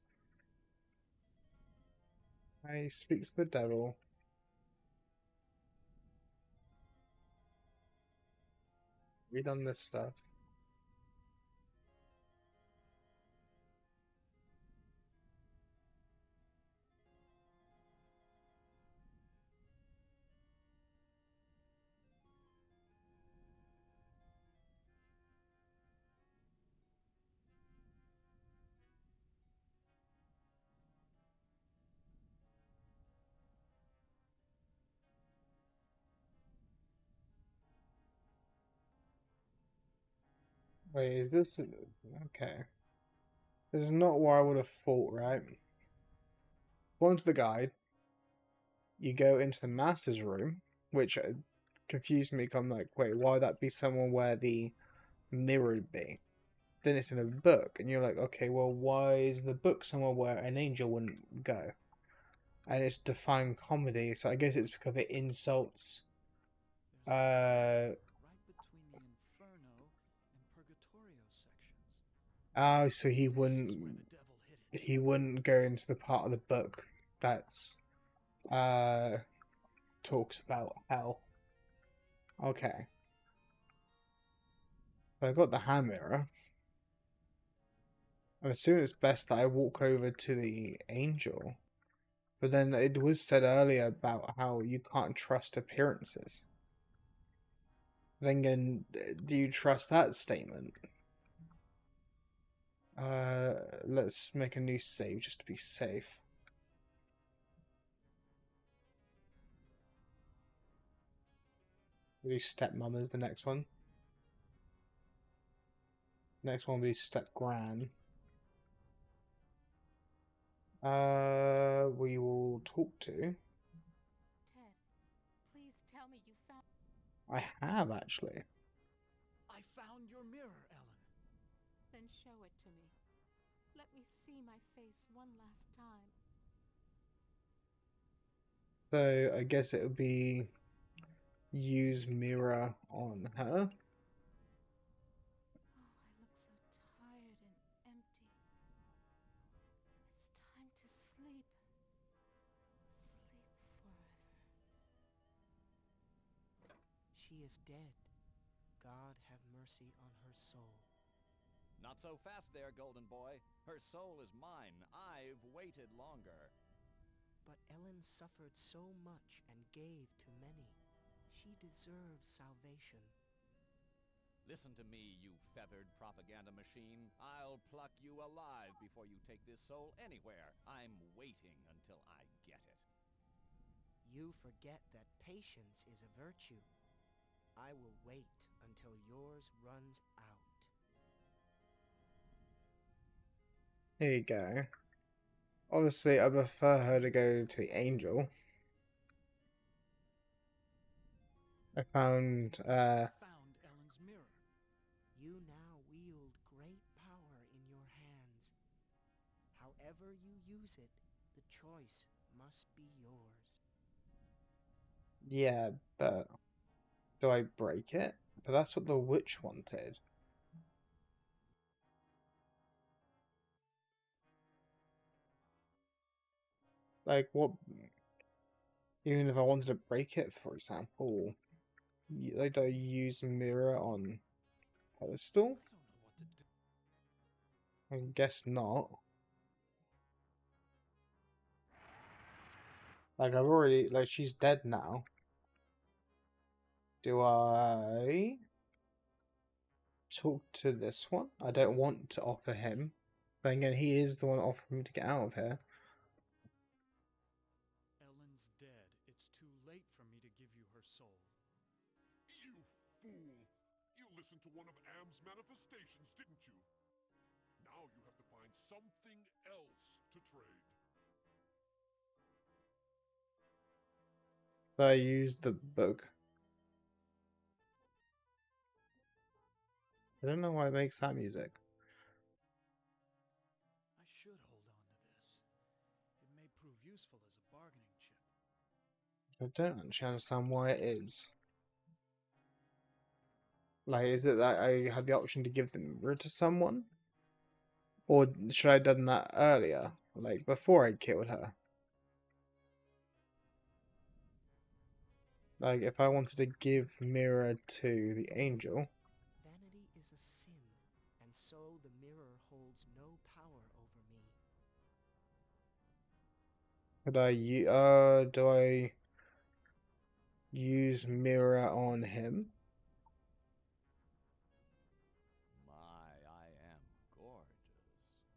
He speaks to the devil. Read on this stuff. Wait, is this... Okay. This is not what I would have thought, right? Go to the guide. You go into the master's room, which confused me. I'm like, wait, why would that be somewhere where the mirror would be? Then it's in a book, and you're like, okay, well, why is the book somewhere where an angel wouldn't go? And it's Divine Comedy, so I guess it's because it insults. There's a right between the Inferno and Purgatorio sections. Oh, so he This is where wouldn't. the devil hid it. He wouldn't go into the part of the book that's talks about hell. Okay. So I got the hand mirror. I'm assuming it's best that I walk over to the angel. But then it was said earlier about how you can't trust appearances. Then again, do you trust that statement? Let's make a new save just to be safe. We'll do stepmom as the next one. Next one will be step gran. We will talk to. Ted, please tell me you found... I have actually. I found your mirror, Ellen. Then show it to me. Let me see my face one last time. So I guess it would be use mirror on her. Oh, I look so tired and empty. It's time to sleep. Sleep forever. She is dead. God have mercy on her soul. Not so fast there, Golden Boy. Her soul is mine. I've waited longer. But Ellen suffered so much and gave to many. She deserves salvation. Listen to me, you feathered propaganda machine. I'll pluck you alive before you take this soul anywhere. I'm waiting until I get it. You forget that patience is a virtue. I will wait until yours runs out. Here you go. Obviously, I prefer her to go to the angel. I found, Found Ellen's mirror. You now wield great power in your hands. However you use it, the choice must be yours. yeah, but do I break it? But that's what the witch wanted. Like, what? Even if I wanted to break it, for example, like, do I use mirror on pedestal? I don't know what to do. I guess not. Like, I've already, like, she's dead now. Do I talk to this one? I don't want to offer him. Then again, he is the one offering me to get out of here. Ellen's dead. It's too late for me to give you her soul. You fool! You listened to one of Am's manifestations, didn't you? Now you have to find something else to trade. So I use the book. I don't know why it makes that music. I should hold on to this. It may prove useful as a bargaining chip. I don't actually understand why it is. Like, is it that I had the option to give the mirror to someone? Or should I have done that earlier? Like, before I killed her? Like, if I wanted to give Mira to the angel, Vanity is a sin, and so the mirror holds no power over me. do I use Mira on him? My, I am gorgeous.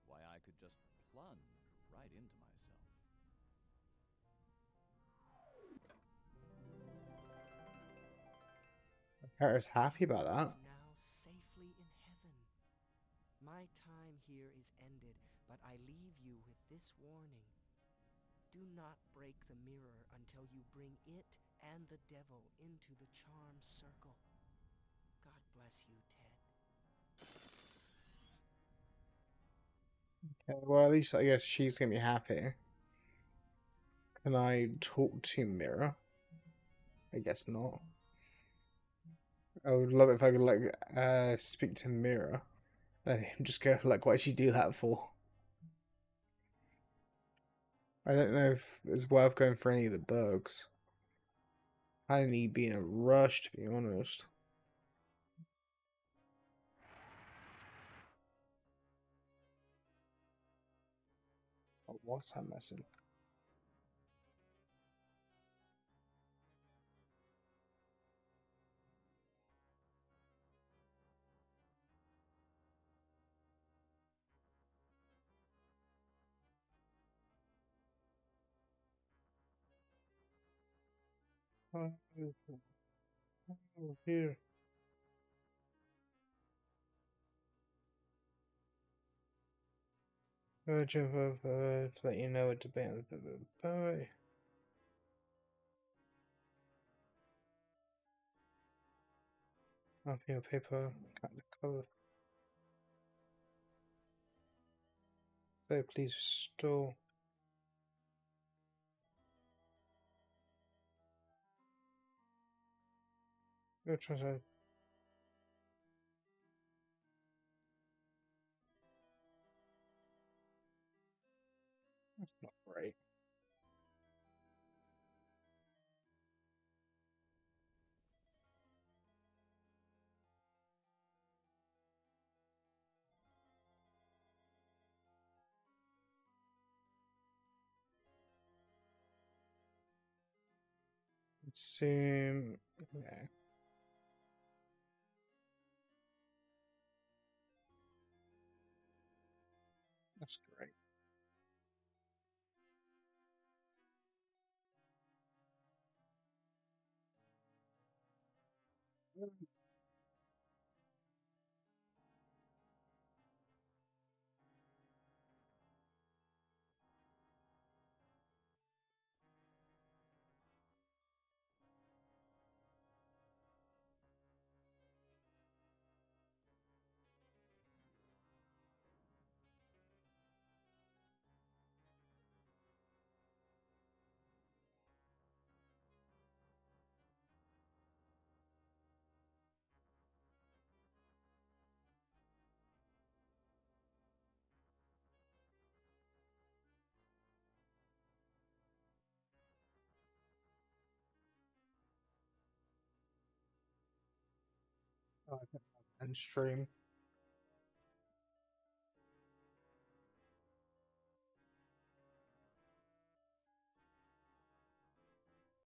Why, I could just plunge right into myself. Kara's happy about that. Is now safely in heaven. My time here is ended, but I leave you with this warning. Do not break the mirror until you bring it and the devil into the charm circle. God bless you, Ted. Okay, well, at least I guess she's gonna be happy. Can I talk to Mira? I guess not. I would love it if I could, like, speak to Mira. And him just go, like, why'd she do that for? I don't know if it's worth going for any of the bugs. I didn't need to be in a rush, to be honest. Oh, what's that message? Oh, here. Virgin to let you know what to be on the poet. Copy of paper, cut the cover. So please restore. Go translate. That's not great. Assume. Yeah. That's great. Oh, I can end stream.